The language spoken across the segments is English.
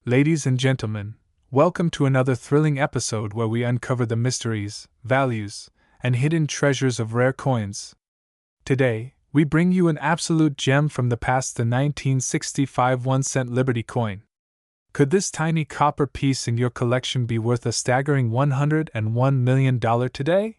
Ladies and gentlemen, welcome to another thrilling episode where we uncover the mysteries, values, and hidden treasures of rare coins. Today, we bring you an absolute gem from the past, the 1965 1-cent Liberty coin. Could this tiny copper piece in your collection be worth a staggering $101 million today?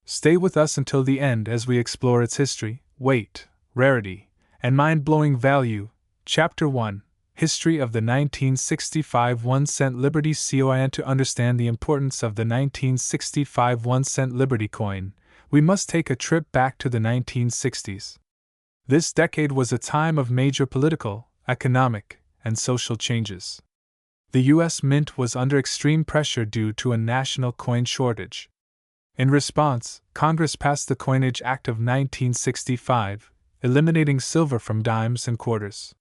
Stay with us until the end as we explore its history, weight, rarity, and mind-blowing value. Chapter 1: History of the 1965 1-cent Liberty coin. To understand the importance of the 1965 1-cent Liberty coin, we must take a trip back to the 1960s. This decade was a time of major political, economic, and social changes. The U.S. Mint was under extreme pressure due to a national coin shortage. In response, Congress passed the Coinage Act of 1965, eliminating silver from dimes and quarters.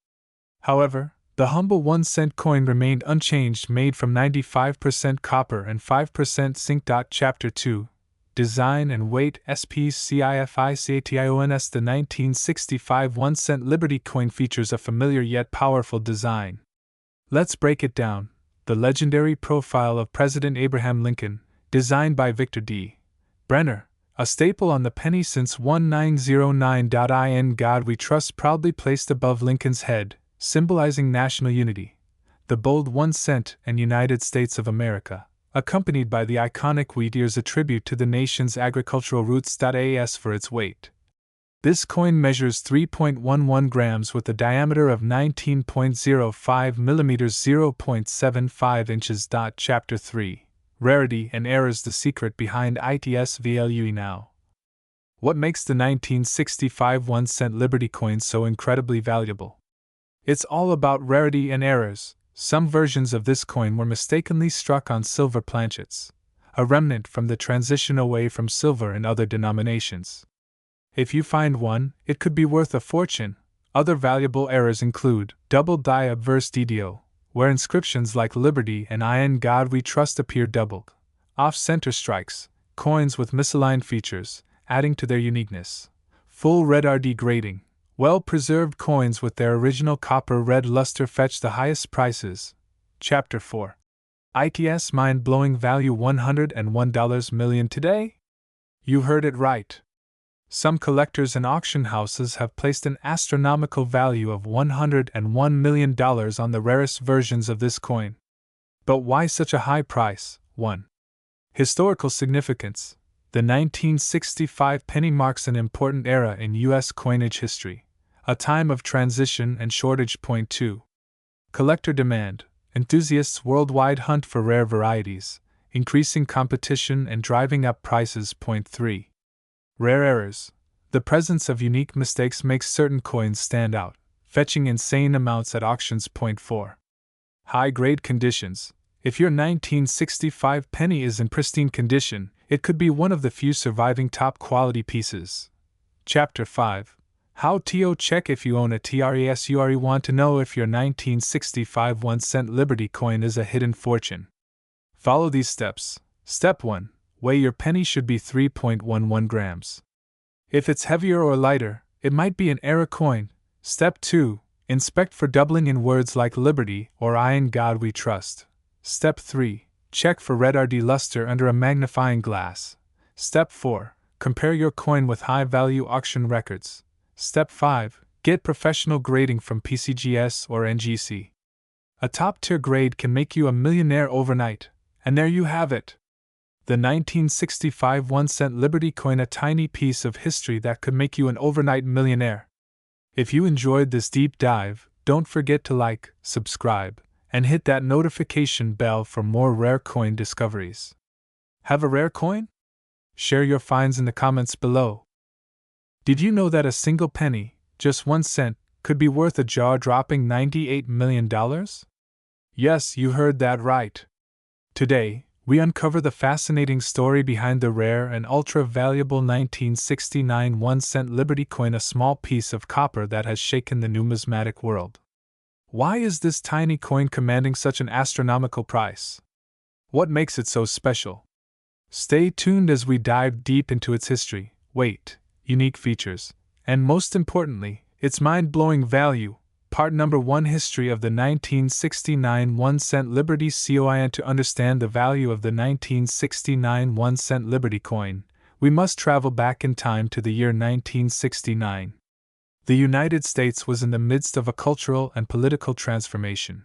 However, the humble 1-cent coin remained unchanged, made from 95% copper and 5% zinc. Chapter 2: Design and Weight. SPCIFICATIONS. The 1965 1-cent Liberty coin features a familiar yet powerful design. Let's break it down. The legendary profile of President Abraham Lincoln, designed by Victor D. Brenner, a staple on the penny since 1909. In God We Trust, proudly placed above Lincoln's head, symbolizing national unity. The bold 1 cent and United States of America, accompanied by the iconic wheat ears, a tribute to the nation's agricultural roots. As for its weight, this coin measures 3.11 grams with a diameter of 19.05 millimeters, 0.75 inches. Chapter 3: Rarity and Errors. The secret behind its value. Now, what makes the 1965 1-cent Liberty coin so incredibly valuable? It's all about rarity and errors. Some versions of this coin were mistakenly struck on silver planchets, a remnant from the transition away from silver in other denominations. If you find one, it could be worth a fortune. Other valuable errors include double die obverse DDO, where inscriptions like Liberty and In God We Trust appear doubled, off-center strikes, coins with misaligned features, adding to their uniqueness, full red RD grading. Well-preserved coins with their original copper red luster fetch the highest prices. Chapter 4: Its mind-blowing value. $101 million today? You heard it right. Some collectors and auction houses have placed an astronomical value of $101 million on the rarest versions of this coin. But why such a high price? 1. Historical significance. The 1965 penny marks an important era in U.S. coinage history, a time of transition and shortage. 2. Collector demand. Enthusiasts worldwide hunt for rare varieties, increasing competition and driving up prices. 3. Rare errors. The presence of unique mistakes makes certain coins stand out, fetching insane amounts at auctions. 4. High-grade conditions. If your 1965 penny is in pristine condition, it could be one of the few surviving top-quality pieces. Chapter 5: How to check if you own a TRESURE. Want to know if your 1965 1-cent Liberty coin is a hidden fortune? Follow these steps. Step 1: Weigh your penny. Should be 3.11 grams. If it's heavier or lighter, it might be an error coin. Step 2: Inspect for doubling in words like Liberty or In God We Trust. Step 3: Check for red RD luster under a magnifying glass. Step 4: Compare your coin with high-value auction records. Step 5: Get professional grading from PCGS or NGC. A top-tier grade can make you a millionaire overnight. And there you have it. The 1965 1-cent Liberty coin, a tiny piece of history that could make you an overnight millionaire. If you enjoyed this deep dive, don't forget to like, subscribe, and hit that notification bell for more rare coin discoveries. Have a rare coin? Share your finds in the comments below. Did you know that a single penny, just 1 cent, could be worth a jaw-dropping $98 million? Yes, you heard that right. Today, we uncover the fascinating story behind the rare and ultra-valuable 1969 1-cent Liberty coin, a small piece of copper that has shaken the numismatic world. Why is this tiny coin commanding such an astronomical price? What makes it so special? Stay tuned as we dive deep into its history, weight, unique features, and most importantly, its mind-blowing value. Part number 1: History of the 1969 1-cent Liberty coin. To understand the value of the 1969 1-cent Liberty coin, we must travel back in time to the year 1969. The United States was in the midst of a cultural and political transformation.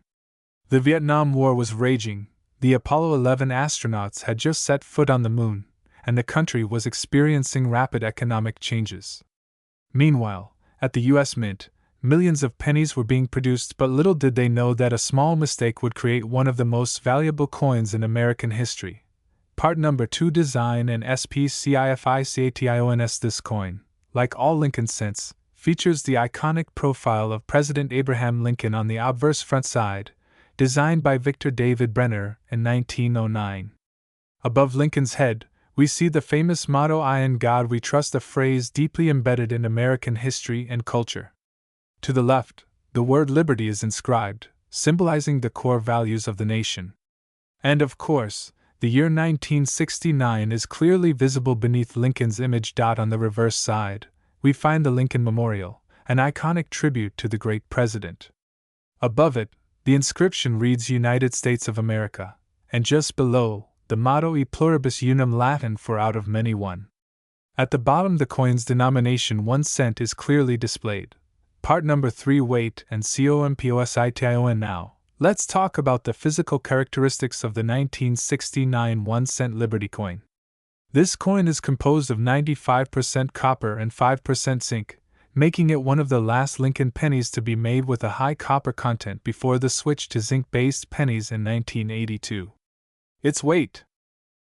The Vietnam War was raging, the Apollo 11 astronauts had just set foot on the moon, and the country was experiencing rapid economic changes. Meanwhile, at the U.S. Mint, millions of pennies were being produced, but little did they know that a small mistake would create one of the most valuable coins in American history. Part number 2: Design and Specifications. This coin, like all Lincoln cents, features the iconic profile of President Abraham Lincoln on the obverse front side, designed by Victor David Brenner in 1909. Above Lincoln's head, we see the famous motto "In God We Trust," a phrase deeply embedded in American history and culture. To the left, the word liberty is inscribed, symbolizing the core values of the nation. And of course, the year 1969 is clearly visible beneath Lincoln's image. On the reverse side, we find the Lincoln Memorial, an iconic tribute to the great president. Above it, the inscription reads United States of America, and just below, the motto E pluribus unum, Latin for out of many one. At the bottom, the coin's denomination 1 cent is clearly displayed. Part number 3: Weight and Composition. Now, let's talk about the physical characteristics of the 1969 1-cent Liberty coin. This coin is composed of 95% copper and 5% zinc, making it one of the last Lincoln pennies to be made with a high copper content before the switch to zinc-based pennies in 1982. Its weight: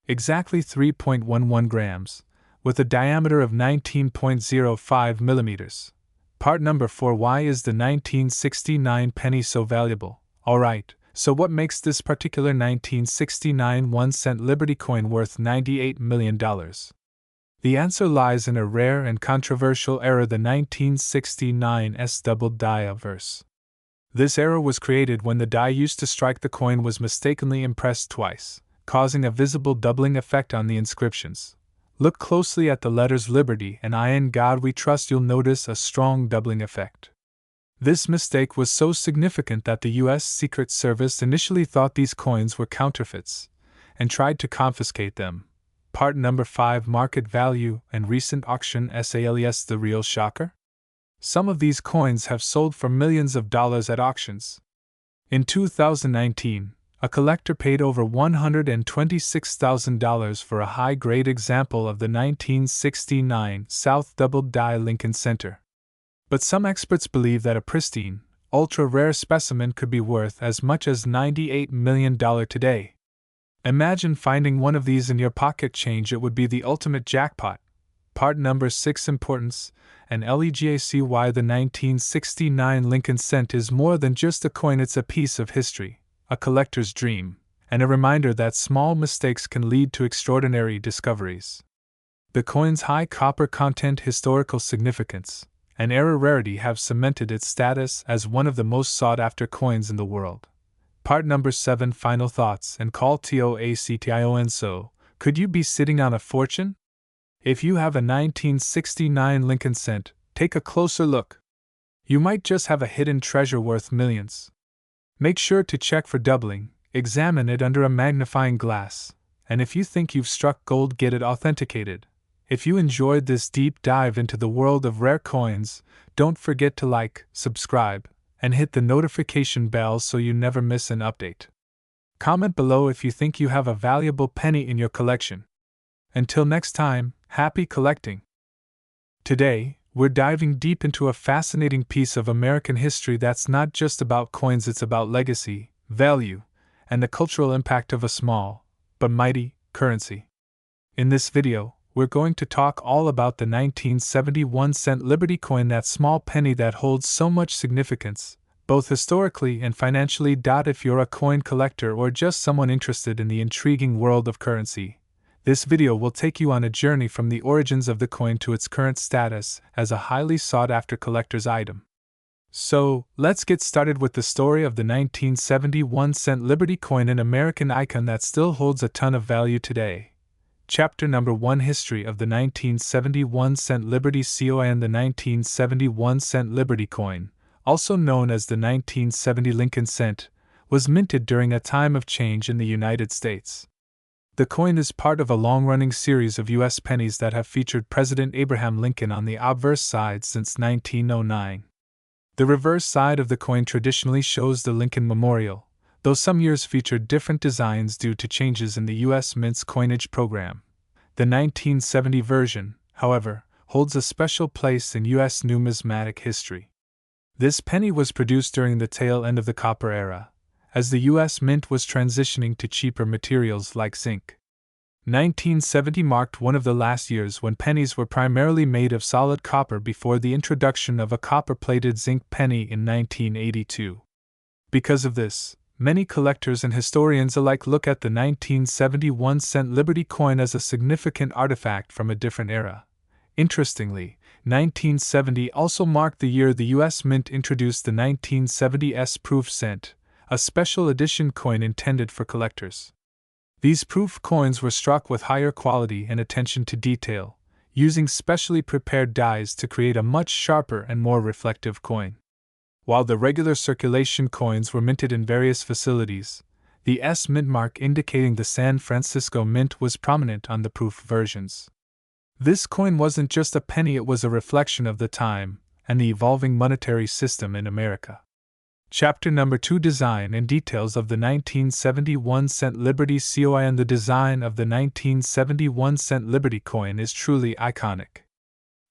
exactly 3.11 grams, with a diameter of 19.05 millimeters. Part number 4: Why is the 1969 penny so valuable? Alright, so what makes this particular 1969 1-cent Liberty coin worth $98 million? The answer lies in a rare and controversial error, the 1969's doubled die averse. This error was created when the die used to strike the coin was mistakenly impressed twice, causing a visible doubling effect on the inscriptions. Look closely at the letters Liberty and In God We Trust. You'll notice a strong doubling effect. This mistake was so significant that the U.S. Secret Service initially thought these coins were counterfeits and tried to confiscate them. Part number 5: Market value and recent auction sales. The real shocker? Some of these coins have sold for millions of dollars at auctions. In 2019, a collector paid over $126,000 for a high-grade example of the 1969 South doubled die Lincoln Center. But some experts believe that a pristine, ultra-rare specimen could be worth as much as $98 million today. Imagine finding one of these in your pocket change. It would be the ultimate jackpot. Part number 6: Importance and legacy. Why the 1969 Lincoln cent is more than just a coin. It's a piece of history, a collector's dream, and a reminder that small mistakes can lead to extraordinary discoveries. The coin's high copper content, historical significance, and rarity have cemented its status as one of the most sought-after coins in the world. Part number 7: Final thoughts and call to action. So, could you be sitting on a fortune? If you have a 1969 Lincoln cent, take a closer look. You might just have a hidden treasure worth millions. Make sure to check for doubling, examine it under a magnifying glass, and if you think you've struck gold, get it authenticated. If you enjoyed this deep dive into the world of rare coins, don't forget to like, subscribe, and hit the notification bell so you never miss an update. Comment below if you think you have a valuable penny in your collection. Until next time, happy collecting! Today, we're diving deep into a fascinating piece of American history that's not just about coins, it's about legacy, value, and the cultural impact of a small, but mighty, currency. In this video, we're going to talk all about the 1971 cent Liberty coin, that small penny that holds so much significance, both historically and financially. If you're a coin collector or just someone interested in the intriguing world of currency, this video will take you on a journey from the origins of the coin to its current status as a highly sought-after collector's item. So, let's get started with the story of the 1971 cent Liberty coin, an American icon that still holds a ton of value today. Chapter number 1: History of the 1971 cent Liberty coin. The 1971 cent Liberty coin, also known as the 1970 Lincoln cent, was minted during a time of change in the United States. The coin is part of a long-running series of U.S. pennies that have featured President Abraham Lincoln on the obverse side since 1909. The reverse side of the coin traditionally shows the Lincoln Memorial, though some years featured different designs due to changes in the U.S. Mint's coinage program. The 1970 version, however, holds a special place in U.S. numismatic history. This penny was produced during the tail end of the copper era, as the U.S. Mint was transitioning to cheaper materials like zinc. 1970 marked one of the last years when pennies were primarily made of solid copper before the introduction of a copper-plated zinc penny in 1982. Because of this, many collectors and historians alike look at the 1971 cent Liberty coin as a significant artifact from a different era. Interestingly, 1970 also marked the year the U.S. Mint introduced the 1970s proof cent, a special edition coin intended for collectors. These proof coins were struck with higher quality and attention to detail, using specially prepared dies to create a much sharper and more reflective coin. While the regular circulation coins were minted in various facilities, the S mint mark indicating the San Francisco Mint was prominent on the proof versions. This coin wasn't just a penny, it was a reflection of the time and the evolving monetary system in America. Chapter number 2: Design and Details of the 1971 cent Liberty coin. The design of the 1971 cent Liberty coin is truly iconic.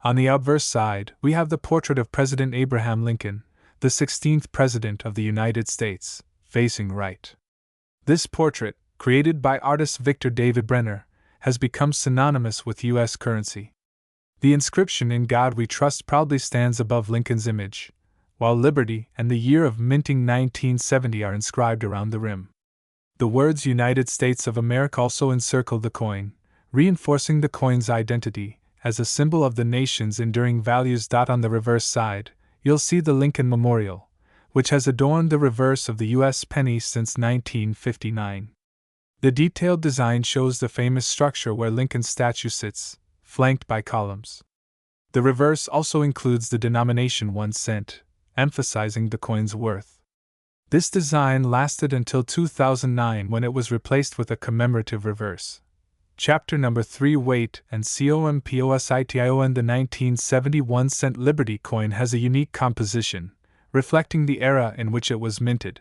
On the obverse side, we have the portrait of President Abraham Lincoln, the 16th President of the United States, facing right. This portrait, created by artist Victor David Brenner, has become synonymous with U.S. currency. The inscription "In God We Trust" proudly stands above Lincoln's image, while Liberty and the year of minting 1970 are inscribed around the rim. The words United States of America also encircle the coin, reinforcing the coin's identity as a symbol of the nation's enduring values. On the reverse side, you'll see the Lincoln Memorial, which has adorned the reverse of the U.S. penny since 1959. The detailed design shows the famous structure where Lincoln's statue sits, flanked by columns. The reverse also includes the denomination 1 cent, emphasizing the coin's worth. This design lasted until 2009 when it was replaced with a commemorative reverse. Chapter number 3: Weight and Composition. The 1971 cent Liberty coin has a unique composition, reflecting the era in which it was minted.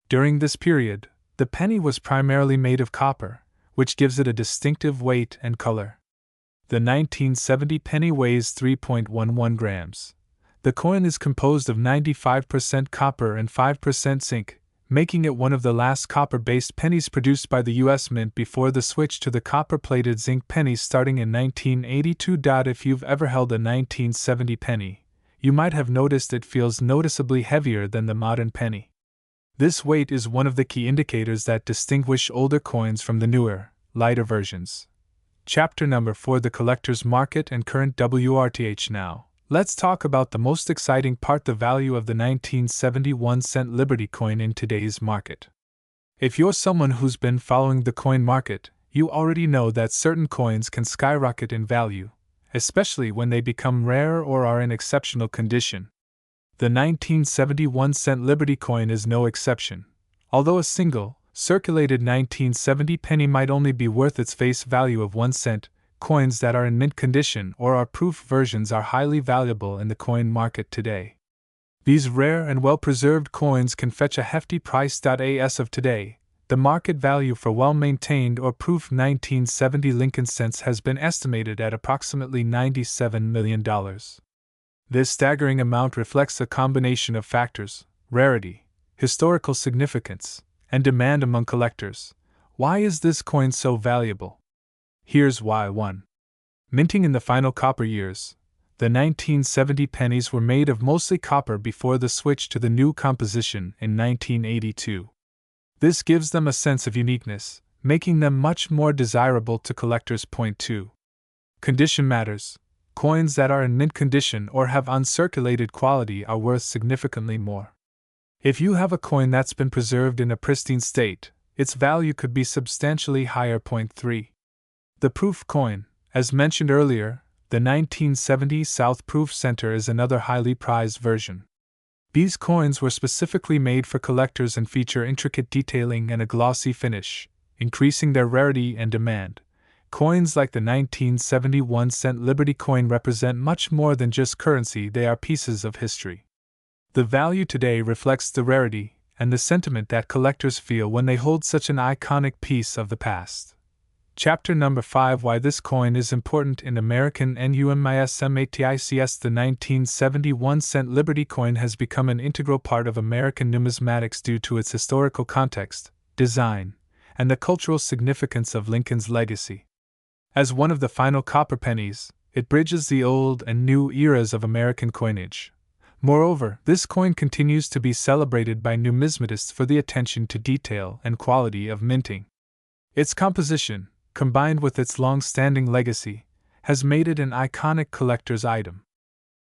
During this period, the penny was primarily made of copper, which gives it a distinctive weight and color. The 1970 penny weighs 3.11 grams. The coin is composed of 95% copper and 5% zinc, making it one of the last copper-based pennies produced by the U.S. Mint before the switch to the copper-plated zinc pennies starting in 1982. If you've ever held a 1970 penny, you might have noticed it feels noticeably heavier than the modern penny. This weight is one of the key indicators that distinguish older coins from the newer, lighter versions. Chapter number 4: The Collector's Market and Current WRTH. Now, let's talk about the most exciting part: the value of the 1971 cent Liberty coin in today's market. If you're someone who's been following the coin market, you already know that certain coins can skyrocket in value, especially when they become rare or are in exceptional condition. The 1971 cent Liberty coin is no exception. Although a single, circulated 1970 penny might only be worth its face value of 1 cent, coins that are in mint condition or are proof versions are highly valuable in the coin market today. These rare and well-preserved coins can fetch a hefty price. As of today, the market value for well-maintained or proof 1970 Lincoln cents has been estimated at approximately $97 million. This staggering amount reflects a combination of factors: rarity, historical significance, and demand among collectors. Why is this coin so valuable? Here's why. 1. Minting in the final copper years. The 1970 pennies were made of mostly copper before the switch to the new composition in 1982. This gives them a sense of uniqueness, making them much more desirable to collectors. 2. Condition matters. Coins that are in mint condition or have uncirculated quality are worth significantly more. If you have a coin that's been preserved in a pristine state, its value could be substantially higher. 3. The proof coin. As mentioned earlier, the 1970 South Proof Center is another highly prized version. These coins were specifically made for collectors and feature intricate detailing and a glossy finish, increasing their rarity and demand. Coins like the 1971-cent Liberty coin represent much more than just currency, they are pieces of history. The value today reflects the rarity and the sentiment that collectors feel when they hold such an iconic piece of the past. Chapter number 5: Why this coin is important in American numismatics. The 1971-cent Liberty coin has become an integral part of American numismatics due to its historical context, design, and the cultural significance of Lincoln's legacy. As one of the final copper pennies, it bridges the old and new eras of American coinage. Moreover, this coin continues to be celebrated by numismatists for the attention to detail and quality of minting. Its composition, combined with its long-standing legacy, has made it an iconic collector's item.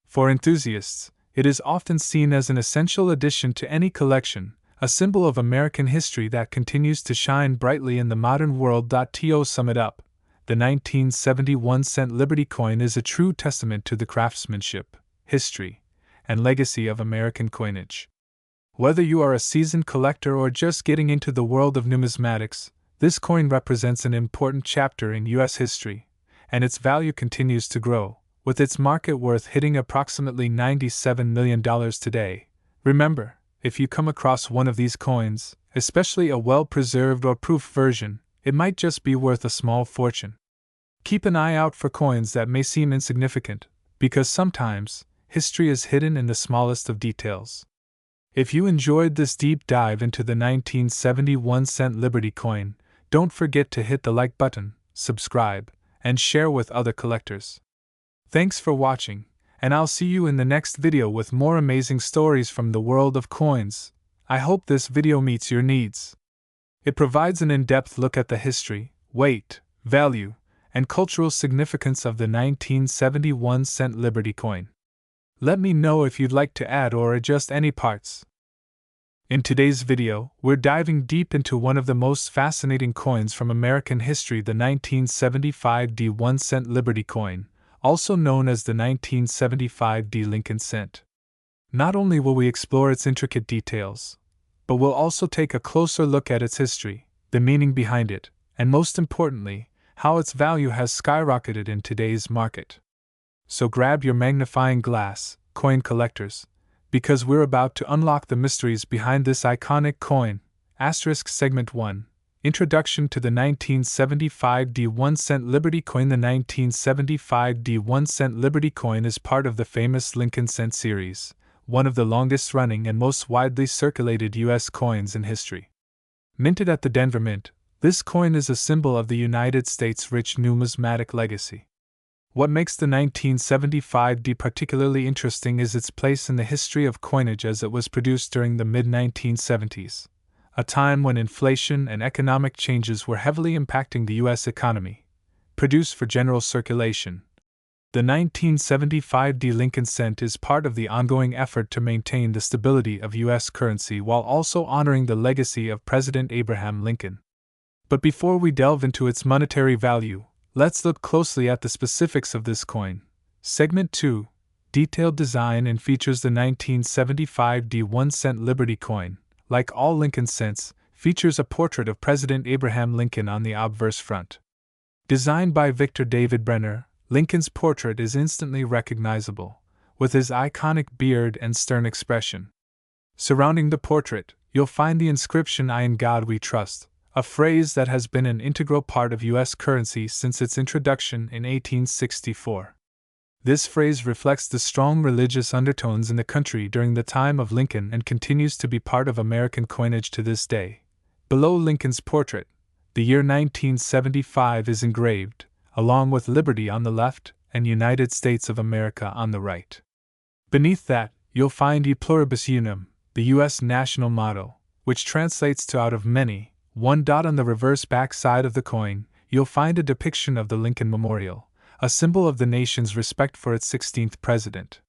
For enthusiasts, it is often seen as an essential addition to any collection, a symbol of American history that continues to shine brightly in the modern world. To sum it up, the 1971-cent Liberty coin is a true testament to the craftsmanship, history, and legacy of American coinage. Whether you are a seasoned collector or just getting into the world of numismatics, this coin represents an important chapter in U.S. history, and its value continues to grow, with its market worth hitting approximately $97 million today. Remember, if you come across one of these coins, especially a well-preserved or proof version, it might just be worth a small fortune. Keep an eye out for coins that may seem insignificant, because sometimes, history is hidden in the smallest of details. If you enjoyed this deep dive into the 1971-cent Liberty coin, don't forget to hit the like button, subscribe, and share with other collectors. Thanks for watching, and I'll see you in the next video with more amazing stories from the world of coins. I hope this video meets your needs. It provides an in-depth look at the history, weight, value, and cultural significance of the 1971-cent Liberty coin. Let me know if you'd like to add or adjust any parts. In today's video, we're diving deep into one of the most fascinating coins from American history, the 1975 1-cent Liberty coin, also known as the 1975 Lincoln cent. Not only will we explore its intricate details, but we'll also take a closer look at its history, the meaning behind it, and most importantly, how its value has skyrocketed in today's market. So grab your magnifying glass, coin collectors, because we're about to unlock the mysteries behind this iconic coin. Segment 1: Introduction to the 1975 1-cent Liberty coin. The 1975 1-cent Liberty coin is part of the famous Lincoln cent series, one of the longest-running and most widely circulated U.S. coins in history. Minted at the Denver Mint, this coin is a symbol of the United States' rich numismatic legacy. What makes the 1975 particularly interesting is its place in the history of coinage, as it was produced during the mid-1970s, a time when inflation and economic changes were heavily impacting the U.S. economy. Produced for general circulation, the 1975 Lincoln cent is part of the ongoing effort to maintain the stability of U.S. currency while also honoring the legacy of President Abraham Lincoln. But before we delve into its monetary value, let's look closely at the specifics of this coin. Segment 2: Detailed design and features. The 1975 1-cent Liberty coin, like all Lincoln cents, features a portrait of President Abraham Lincoln on the obverse front. Designed by Victor David Brenner, Lincoln's portrait is instantly recognizable, with his iconic beard and stern expression. Surrounding the portrait, you'll find the inscription "I in God we trust," a phrase that has been an integral part of U.S. currency since its introduction in 1864. This phrase reflects the strong religious undertones in the country during the time of Lincoln and continues to be part of American coinage to this day. Below Lincoln's portrait, the year 1975 is engraved, along with Liberty on the left and United States of America on the right. Beneath that, you'll find E Pluribus Unum, the U.S. national motto, which translates to "out of many." On the reverse back side of the coin, you'll find a depiction of the Lincoln Memorial, a symbol of the nation's respect for its 16th president.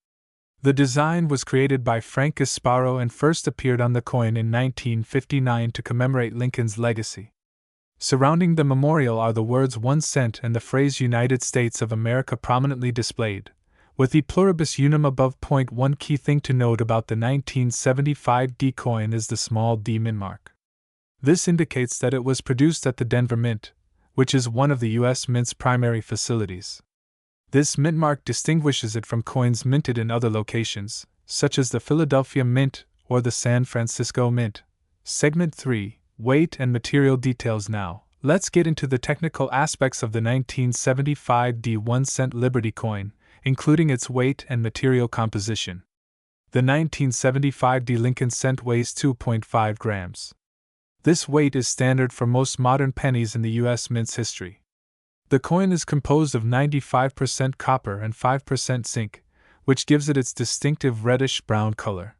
The design was created by Frank Gasparo and first appeared on the coin in 1959 to commemorate Lincoln's legacy. Surrounding the memorial are the words "1 cent" and the phrase "United States of America" prominently displayed, With e pluribus unum above. Point 1 key thing to note about the 1975 D coin is the small d mint mark. This indicates that it was produced at the Denver Mint, which is one of the U.S. Mint's primary facilities. This mint mark distinguishes it from coins minted in other locations, such as the Philadelphia Mint or the San Francisco Mint. Segment 3. Weight and material details. Now, let's get into the technical aspects of the 1975 D 1-cent Liberty coin, including its weight and material composition. The 1975 D Lincoln cent weighs 2.5 grams. This weight is standard for most modern pennies in the U.S. Mint's history. The coin is composed of 95% copper and 5% zinc, which gives it its distinctive reddish-brown color.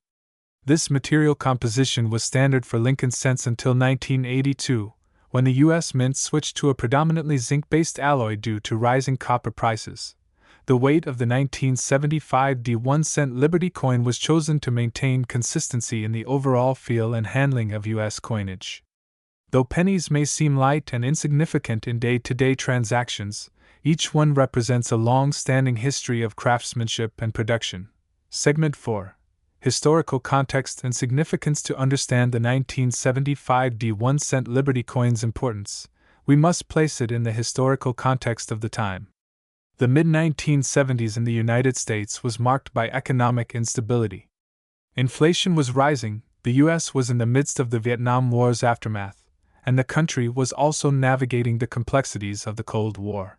This material composition was standard for Lincoln cents until 1982, when the U.S. Mint switched to a predominantly zinc-based alloy due to rising copper prices. The weight of the 1975 D 1-cent Liberty coin was chosen to maintain consistency in the overall feel and handling of U.S. coinage. Though pennies may seem light and insignificant in day-to-day transactions, each one represents a long-standing history of craftsmanship and production. Segment 4. Historical context and significance. To understand the 1975 D 1-cent Liberty coin's importance, we must place it in the historical context of the time. The mid-1970s in the United States was marked by economic instability. Inflation was rising, the U.S. was in the midst of the Vietnam War's aftermath, and the country was also navigating the complexities of the Cold War.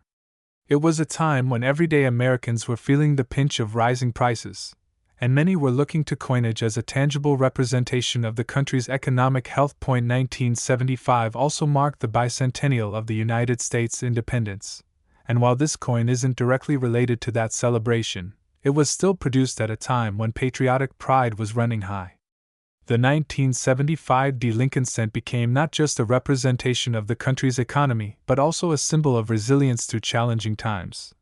It was a time when everyday Americans were feeling the pinch of rising prices, and many were looking to coinage as a tangible representation of the country's economic health. 1975 also marked the bicentennial of the United States' independence. And while this coin isn't directly related to that celebration, it was still produced at a time when patriotic pride was running high. The 1975 D Lincoln cent became not just a representation of the country's economy, but also a symbol of resilience through challenging times.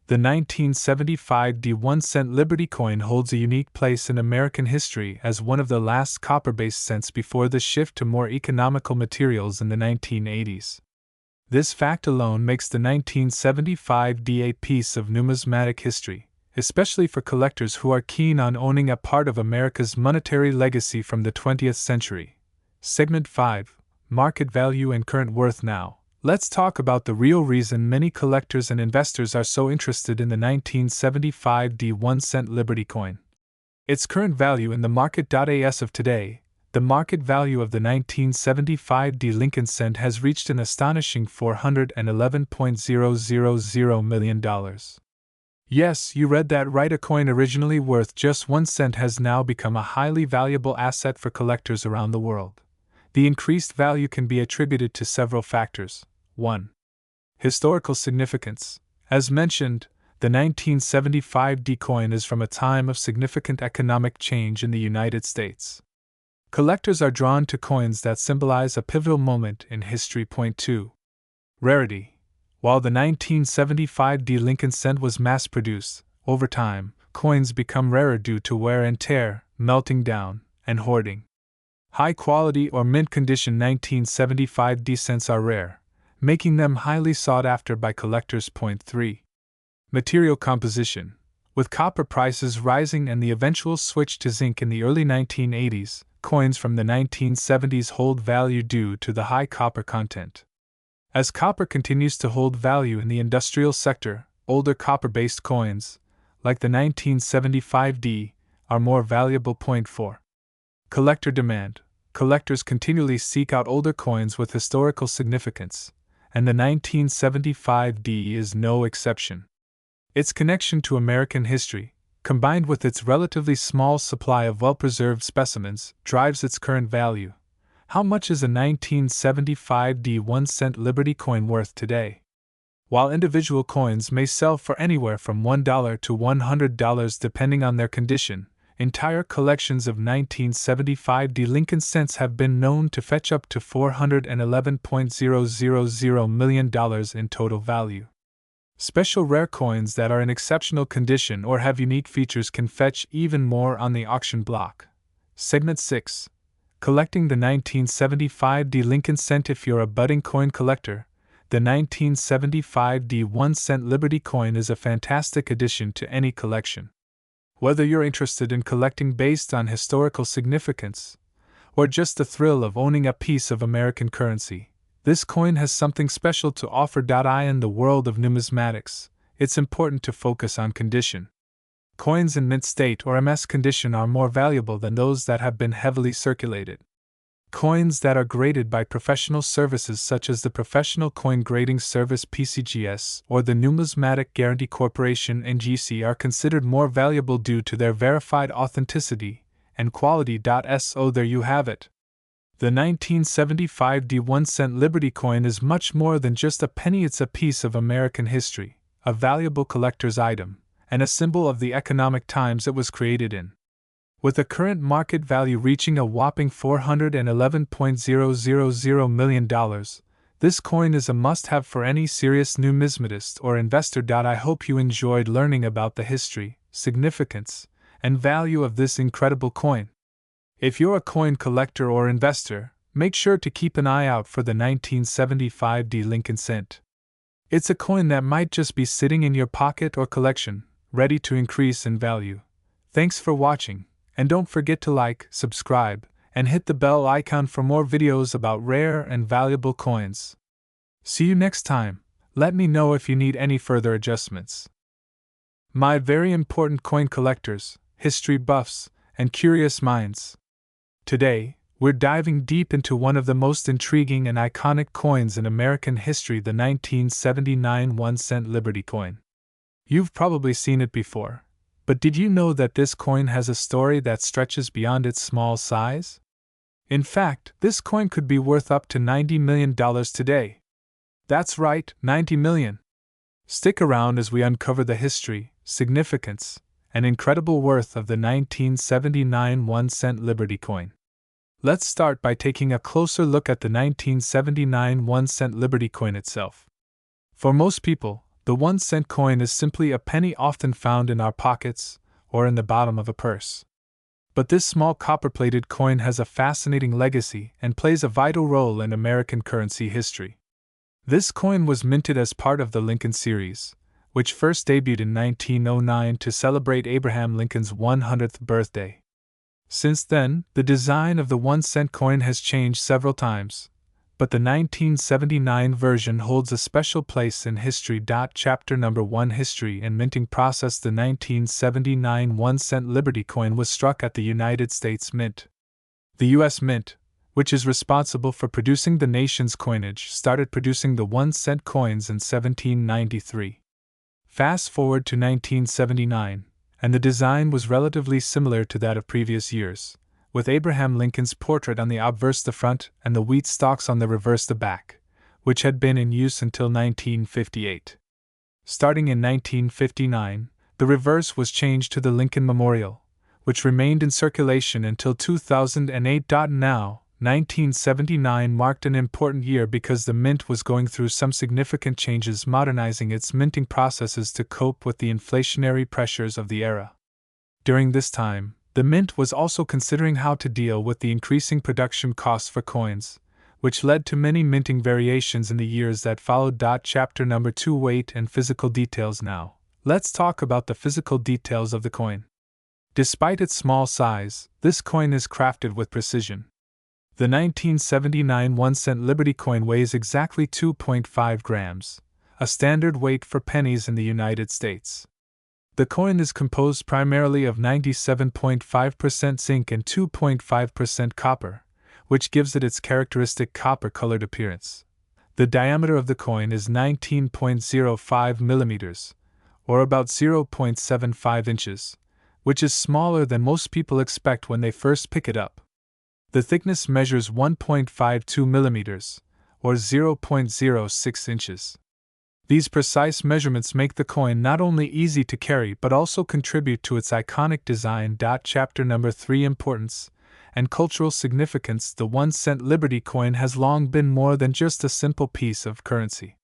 The 1975 D 1-cent Liberty coin holds a unique place in American history as one of the last copper-based cents before the shift to more economical materials in the 1980s. This fact alone makes the 1975 D a piece of numismatic history, especially for collectors who are keen on owning a part of America's monetary legacy from the 20th century. Segment 5. Market value and current worth. Now, let's talk about the real reason many collectors and investors are so interested in the 1975 D 1-cent Liberty coin. Its current value in the market. As of today, the market value of the 1975 D Lincoln cent has reached an astonishing $411.000 million. Yes, you read that right. A coin originally worth just 1 cent has now become a highly valuable asset for collectors around the world. The increased value can be attributed to several factors. 1. Historical significance. As mentioned, the 1975 D coin is from a time of significant economic change in the United States. Collectors are drawn to coins that symbolize a pivotal moment in history. 2. Rarity. While the 1975 D Lincoln cent was mass-produced, over time, coins become rarer due to wear and tear, melting down, and hoarding. High quality or mint condition 1975 D cents are rare, making them highly sought after by collectors. 3. Material composition. With copper prices rising and the eventual switch to zinc in the early 1980s, coins from the 1970s hold value due to the high copper content. As copper continues to hold value in the industrial sector, older copper-based coins, like the 1975 D, are more valuable. 4. Collector demand. Collectors continually seek out older coins with historical significance, and the 1975 D is no exception. Its connection to American history, combined with its relatively small supply of well-preserved specimens, drives its current value. How much is a 1975 D 1-cent Liberty coin worth today? While individual coins may sell for anywhere from $1 to $100 depending on their condition, entire collections of 1975 D Lincoln cents have been known to fetch up to $411.000 million in total value. Special rare coins that are in exceptional condition or have unique features can fetch even more on the auction block. Segment 6. Collecting the 1975 D Lincoln cent. If you're a budding coin collector, the 1975 1-cent Liberty coin is a fantastic addition to any collection. Whether you're interested in collecting based on historical significance, or just the thrill of owning a piece of American currency, this coin has something special to offer. In the world of numismatics, it's important to focus on condition. Coins in mint state or MS condition are more valuable than those that have been heavily circulated. Coins that are graded by professional services such as the Professional Coin Grading Service (PCGS) or the Numismatic Guarantee Corporation (NGC) are considered more valuable due to their verified authenticity and quality. So there you have it. The 1975 1-cent Liberty coin is much more than just a penny. It's a piece of American history, a valuable collector's item, and a symbol of the economic times it was created in. With a current market value reaching a whopping $411.000 million, this coin is a must-have for any serious numismatist or investor. I hope you enjoyed learning about the history, significance, and value of this incredible coin. If you're a coin collector or investor, make sure to keep an eye out for the 1975 Lincoln cent. It's a coin that might just be sitting in your pocket or collection, ready to increase in value. Thanks for watching. And don't forget to like, subscribe, and hit the bell icon for more videos about rare and valuable coins. See you next time. Let me know if you need any further adjustments. My very important coin collectors, history buffs, and curious minds. Today, we're diving deep into one of the most intriguing and iconic coins in American history, the 1979 1-cent Liberty coin. You've probably seen it before. But did you know that this coin has a story that stretches beyond its small size? In fact, this coin could be worth up to $90 million today. That's right, $90 million. Stick around as we uncover the history, significance, and incredible worth of the 1979 1-cent Liberty coin. Let's start by taking a closer look at the 1979 1-cent Liberty coin itself. For most people, the 1-cent coin is simply a penny often found in our pockets or in the bottom of a purse. But this small copper-plated coin has a fascinating legacy and plays a vital role in American currency history. This coin was minted as part of the Lincoln series, which first debuted in 1909 to celebrate Abraham Lincoln's 100th birthday. Since then, the design of the 1-cent coin has changed several times, but the 1979 version holds a special place in history. Chapter number 1: History and Minting Process. The 1979 1-cent Liberty coin was struck at the United States Mint. The U.S. Mint, which is responsible for producing the nation's coinage, started producing the 1-cent coins in 1793. Fast forward to 1979, and the design was relatively similar to that of previous years, with Abraham Lincoln's portrait on the obverse the front and the wheat stalks on the reverse the back, which had been in use until 1958. Starting in 1959, the reverse was changed to the Lincoln Memorial, which remained in circulation until 2008. Now, 1979 marked an important year because the Mint was going through some significant changes, modernizing its minting processes to cope with the inflationary pressures of the era. During this time, the Mint was also considering how to deal with the increasing production costs for coins, which led to many minting variations in the years that followed. Chapter number 2: Weight and Physical Details. Now, let's talk about the physical details of the coin. Despite its small size, this coin is crafted with precision. The 1979 1-cent Liberty coin weighs exactly 2.5 grams, a standard weight for pennies in the United States. The coin is composed primarily of 97.5% zinc and 2.5% copper, which gives it its characteristic copper-colored appearance. The diameter of the coin is 19.05 millimeters, or about 0.75 inches, which is smaller than most people expect when they first pick it up. The thickness measures 1.52 millimeters, or 0.06 inches. These precise measurements make the coin not only easy to carry but also contribute to its iconic design. Chapter number 3: Importance and Cultural Significance. The 1-cent Liberty coin has long been more than just a simple piece of currency.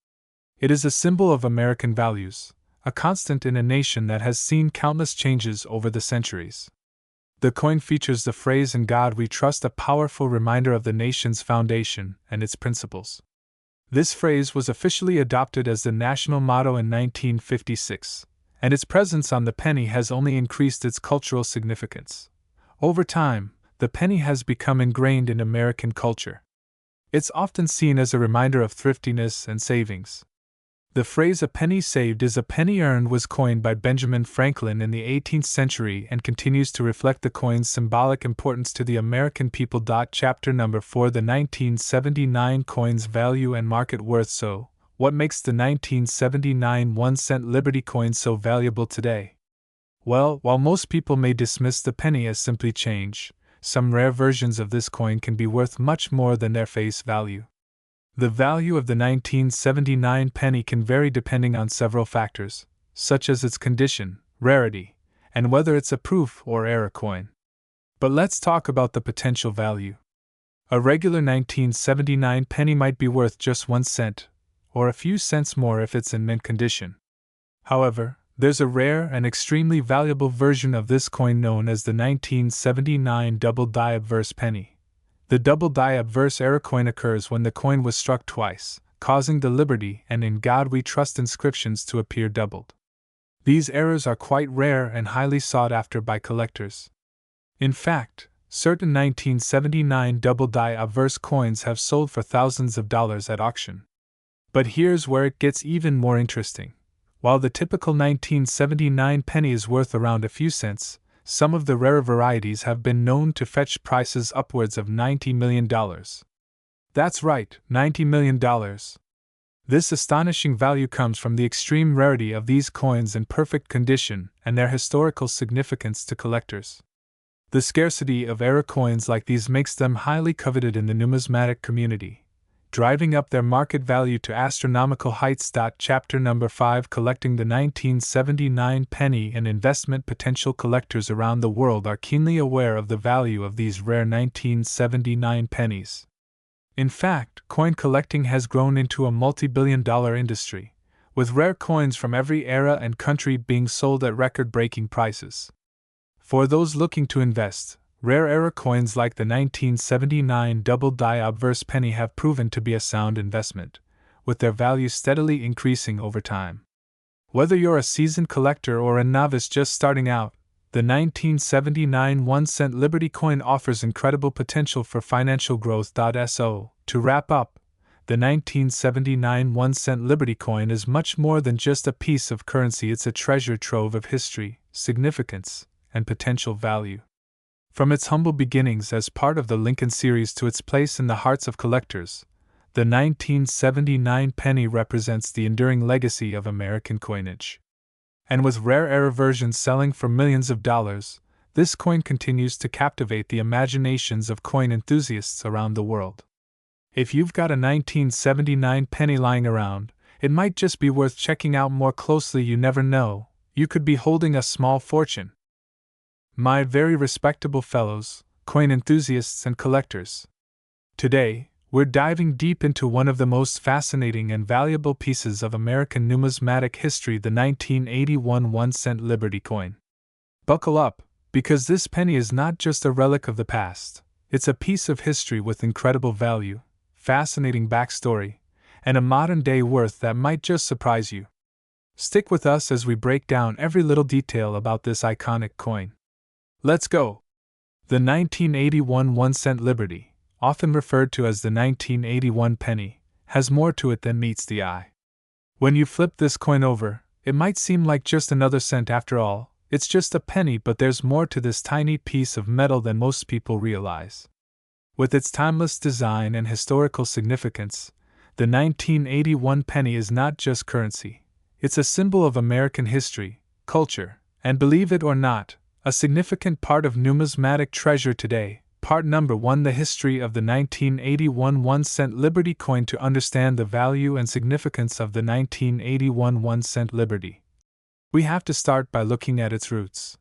It is a symbol of American values, a constant in a nation that has seen countless changes over the centuries. The coin features the phrase "In God We Trust," a powerful reminder of the nation's foundation and its principles. This phrase was officially adopted as the national motto in 1956, and its presence on the penny has only increased its cultural significance. Over time, the penny has become ingrained in American culture. It's often seen as a reminder of thriftiness and savings. The phrase "a penny saved is a penny earned" was coined by Benjamin Franklin in the 18th century and continues to reflect the coin's symbolic importance to the American people. Chapter number 4: The 1979 coin's value and market worth. So, what makes the 1979 1-cent Liberty coin so valuable today? Well, while most people may dismiss the penny as simply change, some rare versions of this coin can be worth much more than their face value. The value of the 1979 penny can vary depending on several factors, such as its condition, rarity, and whether it's a proof or error coin. But let's talk about the potential value. A regular 1979 penny might be worth just 1 cent, or a few cents more if it's in mint condition. However, there's a rare and extremely valuable version of this coin known as the 1979 double-die obverse penny. The double-die obverse error coin occurs when the coin was struck twice, causing the Liberty and "In God We Trust" inscriptions to appear doubled. These errors are quite rare and highly sought after by collectors. In fact, certain 1979 double-die obverse coins have sold for thousands of dollars at auction. But here's where it gets even more interesting. While the typical 1979 penny is worth around a few cents, some of the rarer varieties have been known to fetch prices upwards of $90 million. That's right, $90 million. This astonishing value comes from the extreme rarity of these coins in perfect condition and their historical significance to collectors. The scarcity of error coins like these makes them highly coveted in the numismatic community, driving up their market value to astronomical heights. Chapter number 5: Collecting the 1979 penny and investment. Potential collectors around the world are keenly aware of the value of these rare 1979 pennies. In fact, coin collecting has grown into a multi-billion-dollar industry, with rare coins from every era and country being sold at record-breaking prices. For those looking to invest, rare error coins like the 1979 double-die obverse penny have proven to be a sound investment, with their value steadily increasing over time. Whether you're a seasoned collector or a novice just starting out, the 1979 1-cent Liberty coin offers incredible potential for financial growth. So, to wrap up, the 1979 1-cent Liberty coin is much more than just a piece of currency. It's a treasure trove of history, significance, and potential value. From its humble beginnings as part of the Lincoln series to its place in the hearts of collectors, the 1979 penny represents the enduring legacy of American coinage. And with rare error versions selling for millions of dollars, this coin continues to captivate the imaginations of coin enthusiasts around the world. If you've got a 1979 penny lying around, it might just be worth checking out more closely. You never know, you could be holding a small fortune. My very respectable fellows, coin enthusiasts and collectors. Today, we're diving deep into one of the most fascinating and valuable pieces of American numismatic history, the 1981 1-cent Liberty coin. Buckle up, because this penny is not just a relic of the past, it's a piece of history with incredible value, fascinating backstory, and a modern-day worth that might just surprise you. Stick with us as we break down every little detail about this iconic coin. Let's go! The 1981 1-cent Liberty, often referred to as the 1981 penny, has more to it than meets the eye. When you flip this coin over, it might seem like just another cent. After all, it's just a penny, but there's more to this tiny piece of metal than most people realize. With its timeless design and historical significance, the 1981 penny is not just currency, it's a symbol of American history, culture, and, believe it or not, a significant part of numismatic treasure today. Part number 1: The history of the 1981 1-cent Liberty coin. To understand the value and significance of the 1981 1-cent Liberty, we have to start by looking at its roots.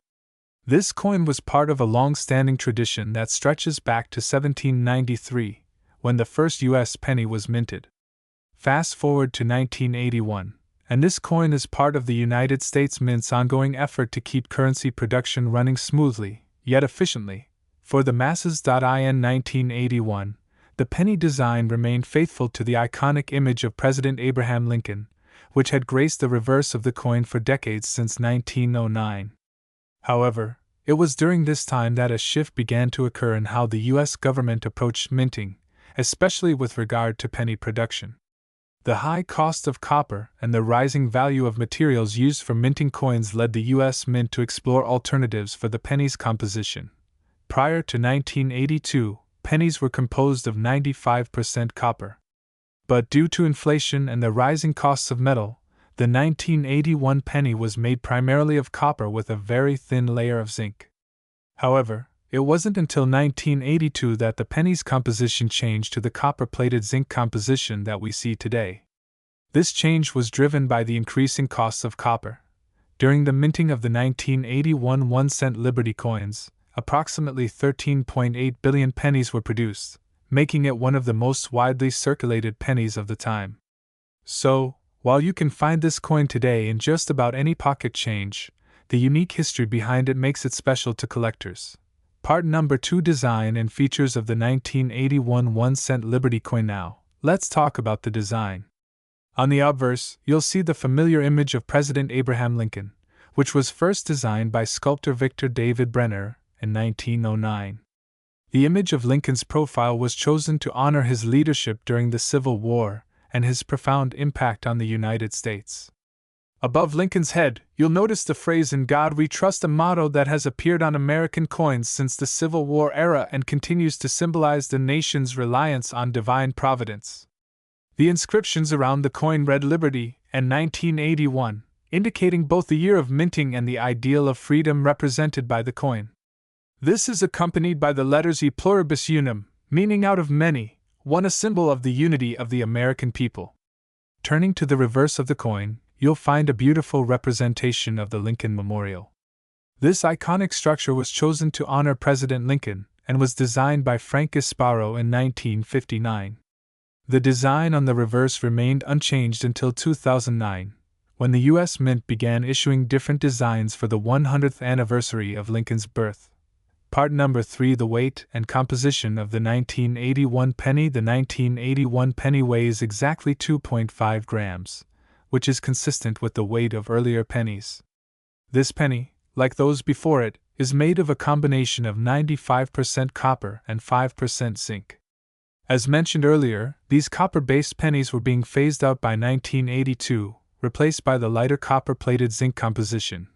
This coin was part of a long-standing tradition that stretches back to 1793, when the first U.S. penny was minted. Fast forward to 1981, and this coin is part of the United States Mint's ongoing effort to keep currency production running smoothly, yet efficiently, for the masses. In 1981, the penny design remained faithful to the iconic image of President Abraham Lincoln, which had graced the reverse of the coin for decades since 1909. However, it was during this time that a shift began to occur in how the U.S. government approached minting, especially with regard to penny production. The high cost of copper and the rising value of materials used for minting coins led the U.S. Mint to explore alternatives for the penny's composition. Prior to 1982, pennies were composed of 95% copper. But due to inflation and the rising costs of metal, the 1981 penny was made primarily of copper with a very thin layer of zinc. However, it wasn't until 1982 that the penny's composition changed to the copper-plated zinc composition that we see today. This change was driven by the increasing costs of copper. During the minting of the 1981 1-cent Liberty coins, approximately 13.8 billion pennies were produced, making it one of the most widely circulated pennies of the time. So, while you can find this coin today in just about any pocket change, the unique history behind it makes it special to collectors. Part number 2: Design and features of the 1981 1-cent Liberty coin. Now, let's talk about the design. On the obverse, you'll see the familiar image of President Abraham Lincoln, which was first designed by sculptor Victor David Brenner in 1909. The image of Lincoln's profile was chosen to honor his leadership during the Civil War and his profound impact on the United States. Above Lincoln's head, you'll notice the phrase "In God We Trust," a motto that has appeared on American coins since the Civil War era and continues to symbolize the nation's reliance on divine providence. The inscriptions around the coin read "Liberty" and 1981, indicating both the year of minting and the ideal of freedom represented by the coin. This is accompanied by the letters E pluribus unum, meaning out of many, one, a symbol of the unity of the American people. Turning to the reverse of the coin, you'll find a beautiful representation of the Lincoln Memorial. This iconic structure was chosen to honor President Lincoln and was designed by Frank Gasparo in 1959. The design on the reverse remained unchanged until 2009, when the U.S. Mint began issuing different designs for the 100th anniversary of Lincoln's birth. Part number 3: The weight and composition of the 1981 penny. The 1981 penny weighs exactly 2.5 grams. Which is consistent with the weight of earlier pennies. This penny, like those before it, is made of a combination of 95% copper and 5% zinc. As mentioned earlier, these copper-based pennies were being phased out by 1982, replaced by the lighter copper-plated zinc composition.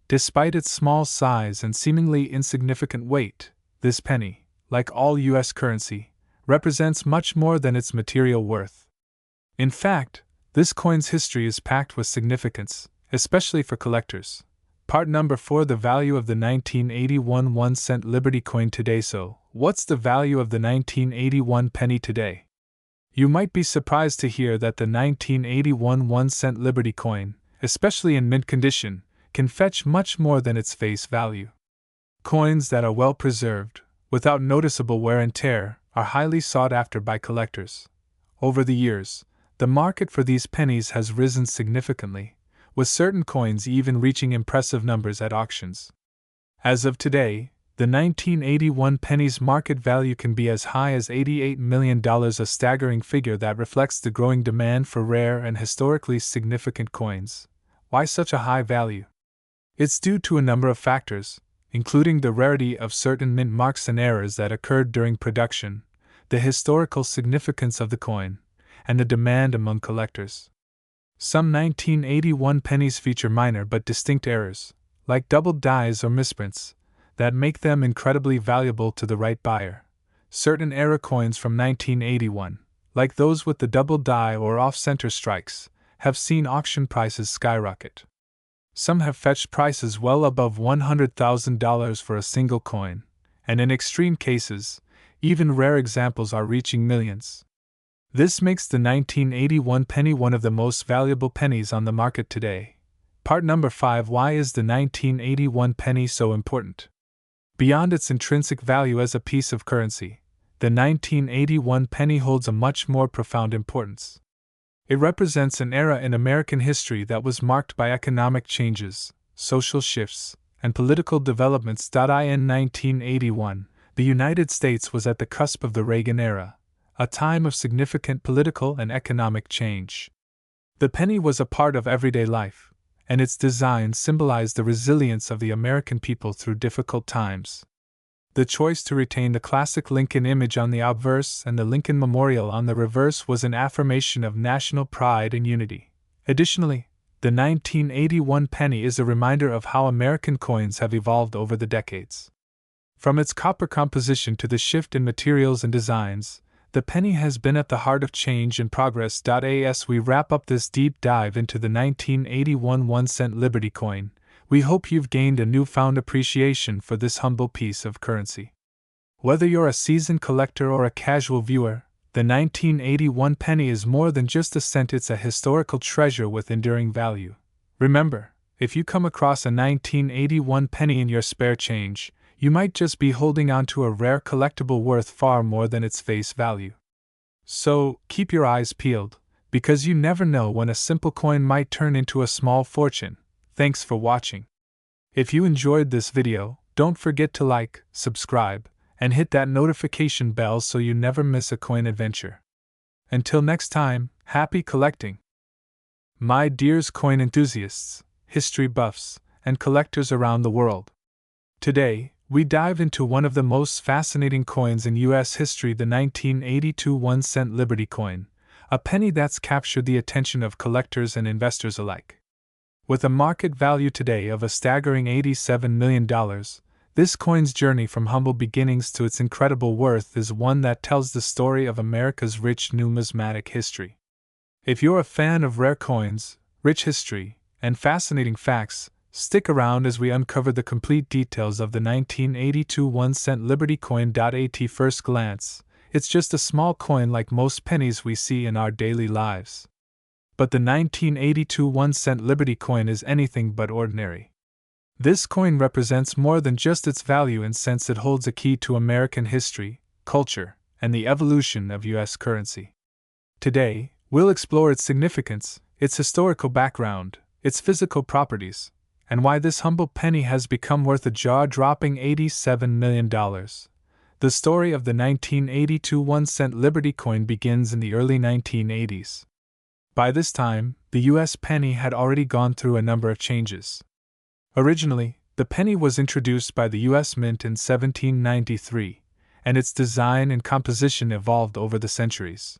Despite its small size and seemingly insignificant weight, this penny, like all U.S. currency, represents much more than its material worth. In fact, this coin's history is packed with significance, especially for collectors. Part number 4: The value of the 1981 1-cent Liberty coin today. So, what's the value of the 1981 penny today? You might be surprised to hear that the 1981 1-cent Liberty coin, especially in mint condition, can fetch much more than its face value. Coins that are well preserved, without noticeable wear and tear, are highly sought after by collectors. Over the years, the market for these pennies has risen significantly, with certain coins even reaching impressive numbers at auctions. As of today, the 1981 penny's market value can be as high as $88 million, a staggering figure that reflects the growing demand for rare and historically significant coins. Why such a high value? It's due to a number of factors, including the rarity of certain mint marks and errors that occurred during production, the historical significance of the coin, and the demand among collectors. Some 1981 pennies feature minor but distinct errors, like doubled dies or misprints, that make them incredibly valuable to the right buyer. Certain error coins from 1981, like those with the double die or off-center strikes, have seen auction prices skyrocket. Some have fetched prices well above $100,000 for a single coin, and in extreme cases, even rare examples are reaching millions. This makes the 1981 penny one of the most valuable pennies on the market today. Part number 5: Why is the 1981 penny so important? Beyond its intrinsic value as a piece of currency, the 1981 penny holds a much more profound importance. It represents an era in American history that was marked by economic changes, social shifts, and political developments. In 1981, the United States was at the cusp of the Reagan era, a time of significant political and economic change. The penny was a part of everyday life, and its design symbolized the resilience of the American people through difficult times. The choice to retain the classic Lincoln image on the obverse and the Lincoln Memorial on the reverse was an affirmation of national pride and unity. Additionally, the 1981 penny is a reminder of how American coins have evolved over the decades. From its copper composition to the shift in materials and designs, the penny has been at the heart of change and progress. As we wrap up this deep dive into the 1981 1-cent Liberty coin, we hope you've gained a newfound appreciation for this humble piece of currency. Whether you're a seasoned collector or a casual viewer, the 1981 penny is more than just a cent, it's a historical treasure with enduring value. Remember, if you come across a 1981 penny in your spare change, you might just be holding on to a rare collectible worth far more than its face value. So, keep your eyes peeled, because you never know when a simple coin might turn into a small fortune. Thanks for watching. If you enjoyed this video, don't forget to like, subscribe, and hit that notification bell so you never miss a coin adventure. Until next time, happy collecting! My dears coin enthusiasts, history buffs, and collectors around the world. Today, we dive into one of the most fascinating coins in U.S. history, the 1982 1-cent Liberty coin, a penny that's captured the attention of collectors and investors alike. With a market value today of a staggering $87 million, this coin's journey from humble beginnings to its incredible worth is one that tells the story of America's rich numismatic history. If you're a fan of rare coins, rich history, and fascinating facts, stick around as we uncover the complete details of the 1982 1-cent Liberty coin. At first glance, it's just a small coin like most pennies we see in our daily lives. But the 1982 1-cent Liberty coin is anything but ordinary. This coin represents more than just its value in cents. It holds a key to American history, culture, and the evolution of U.S. currency. Today, we'll explore its significance, its historical background, its physical properties, and why this humble penny has become worth a jaw-dropping $87 million. The story of the 1982 1-cent Liberty coin begins in the early 1980s. By this time, the U.S. penny had already gone through a number of changes. Originally, the penny was introduced by the U.S. Mint in 1793, and its design and composition evolved over the centuries.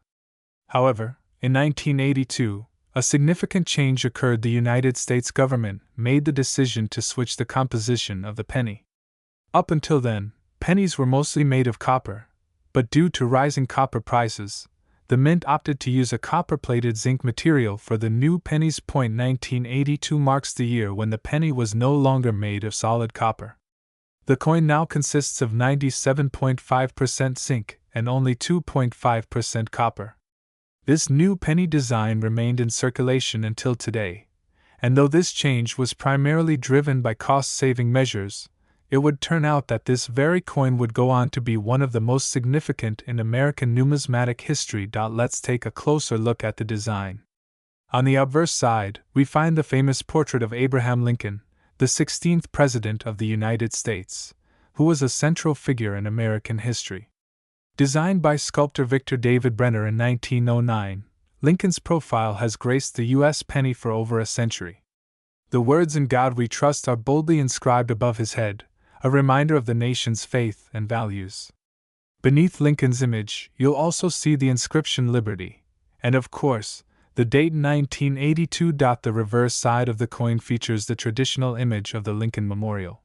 However, in 1982, a significant change occurred. The United States government made the decision to switch the composition of the penny. Up until then, pennies were mostly made of copper, but due to rising copper prices, the Mint opted to use a copper-plated zinc material for the new penny's. 1982 marks the year when the penny was no longer made of solid copper. The coin now consists of 97.5% zinc and only 2.5% copper. This new penny design remained in circulation until today, and though this change was primarily driven by cost-saving measures, it would turn out that this very coin would go on to be one of the most significant in American numismatic history. Let's take a closer look at the design. On the obverse side, we find the famous portrait of Abraham Lincoln, the 16th President of the United States, who was a central figure in American history. Designed by sculptor Victor David Brenner in 1909, Lincoln's profile has graced the U.S. penny for over a century. The words "In God We Trust" are boldly inscribed above his head, a reminder of the nation's faith and values. Beneath Lincoln's image, you'll also see the inscription Liberty, and of course, the date 1982. The reverse side of the coin features the traditional image of the Lincoln Memorial.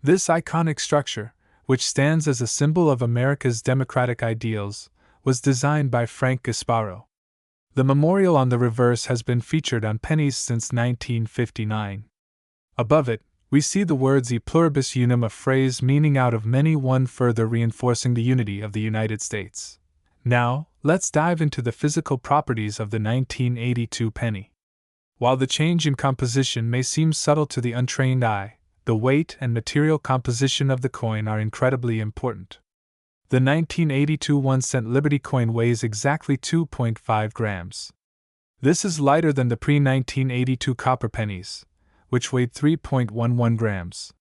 This iconic structure, which stands as a symbol of America's democratic ideals, was designed by Frank Gasparo. The memorial on the reverse has been featured on pennies since 1959. Above it, we see the words E pluribus unum, a phrase meaning out of many one, further reinforcing the unity of the United States. Now, let's dive into the physical properties of the 1982 penny. While the change in composition may seem subtle to the untrained eye, the weight and material composition of the coin are incredibly important. The 1982 1-cent Liberty coin weighs exactly 2.5 grams. This is lighter than the pre-1982 copper pennies, which weighed 3.11 grams.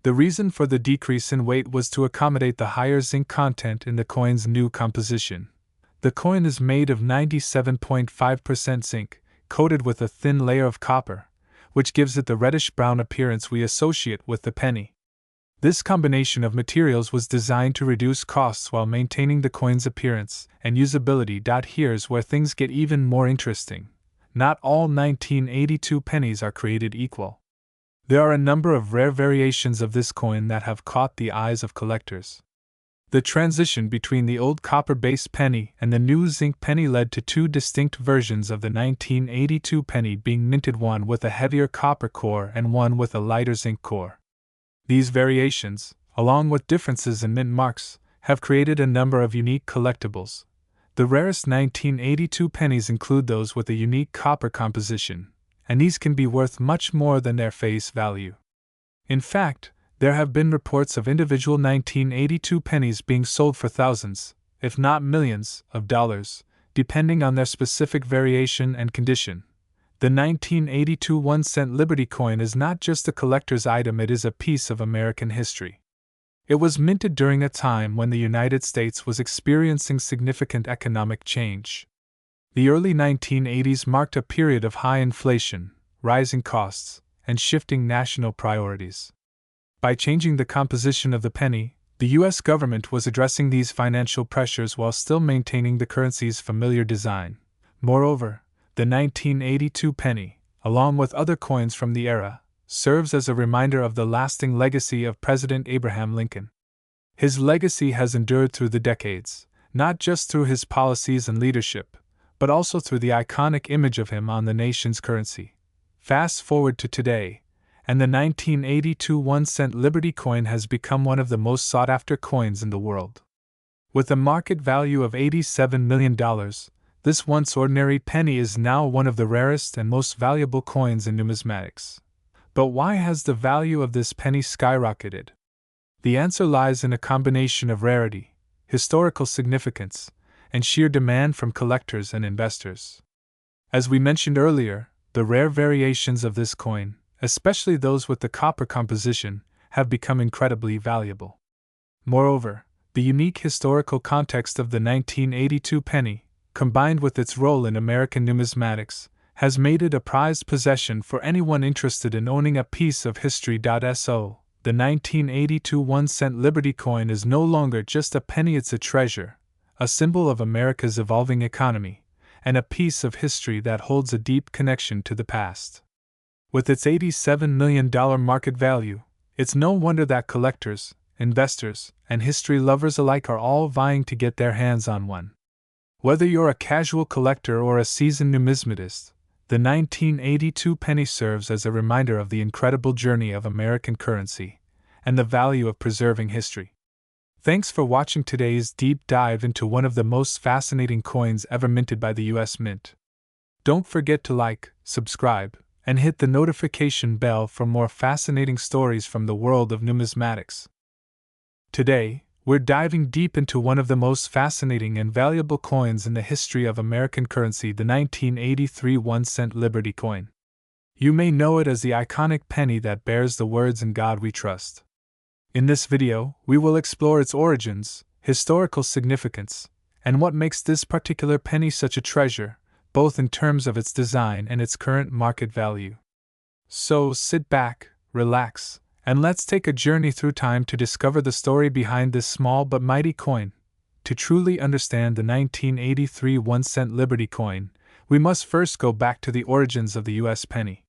The reason for the decrease in weight was to accommodate the higher zinc content in the coin's new composition. The coin is made of 97.5% zinc, coated with a thin layer of copper, which gives it the reddish-brown appearance we associate with the penny. This combination of materials was designed to reduce costs while maintaining the coin's appearance and usability. Here's where things get even more interesting. Not all 1982 pennies are created equal. There are a number of rare variations of this coin that have caught the eyes of collectors. The transition between the old copper-based penny and the new zinc penny led to two distinct versions of the 1982 penny being minted, one with a heavier copper core and one with a lighter zinc core. These variations, along with differences in mint marks, have created a number of unique collectibles. The rarest 1982 pennies include those with a unique copper composition, and these can be worth much more than their face value. In fact, there have been reports of individual 1982 pennies being sold for thousands, if not millions, of dollars, depending on their specific variation and condition. The 1982 1-cent Liberty coin is not just a collector's item, it is a piece of American history. It was minted during a time when the United States was experiencing significant economic change. The early 1980s marked a period of high inflation, rising costs, and shifting national priorities. By changing the composition of the penny, the U.S. government was addressing these financial pressures while still maintaining the currency's familiar design. Moreover, the 1982 penny, along with other coins from the era, serves as a reminder of the lasting legacy of President Abraham Lincoln. His legacy has endured through the decades, not just through his policies and leadership, but also through the iconic image of him on the nation's currency. Fast forward to today, and the 1982 1-cent Liberty coin has become one of the most sought-after coins in the world. With a market value of $87 million, this once ordinary penny is now one of the rarest and most valuable coins in numismatics. But why has the value of this penny skyrocketed? The answer lies in a combination of rarity, historical significance, and sheer demand from collectors and investors. As we mentioned earlier, the rare variations of this coin, especially those with the copper composition, have become incredibly valuable. Moreover, the unique historical context of the 1982 penny, combined with its role in American numismatics, has made it a prized possession for anyone interested in owning a piece of history. So, the 1982 1-cent Liberty coin is no longer just a penny, it's a treasure, a symbol of America's evolving economy, and a piece of history that holds a deep connection to the past. With its $87 million market value, it's no wonder that collectors, investors, and history lovers alike are all vying to get their hands on one. Whether you're a casual collector or a seasoned numismatist, the 1982 penny serves as a reminder of the incredible journey of American currency and the value of preserving history. Thanks for watching today's deep dive into one of the most fascinating coins ever minted by the U.S. Mint. Don't forget to like, subscribe, and hit the notification bell for more fascinating stories from the world of numismatics. Today, we're diving deep into one of the most fascinating and valuable coins in the history of American currency, the 1983 1-cent Liberty coin. You may know it as the iconic penny that bears the words "In God We Trust." In this video, we will explore its origins, historical significance, and what makes this particular penny such a treasure, both in terms of its design and its current market value. So sit back, relax, and let's take a journey through time to discover the story behind this small but mighty coin. To truly understand the 1983 1-cent Liberty coin, we must first go back to the origins of the U.S. penny.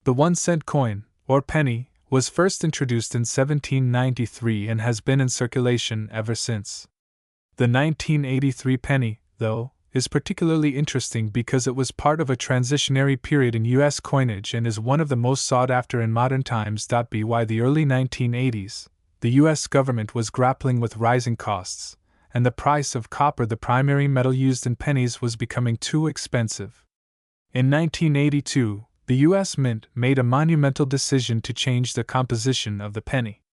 The 1-cent coin, or penny, was first introduced in 1793 and has been in circulation ever since. The 1983 penny, though, is particularly interesting because it was part of a transitionary period in U.S. coinage and is one of the most sought after in modern times. By the early 1980s, the U.S. government was grappling with rising costs, and the price of copper, the primary metal used in pennies, was becoming too expensive. In 1982, the U.S. Mint made a monumental decision to change the composition of the penny.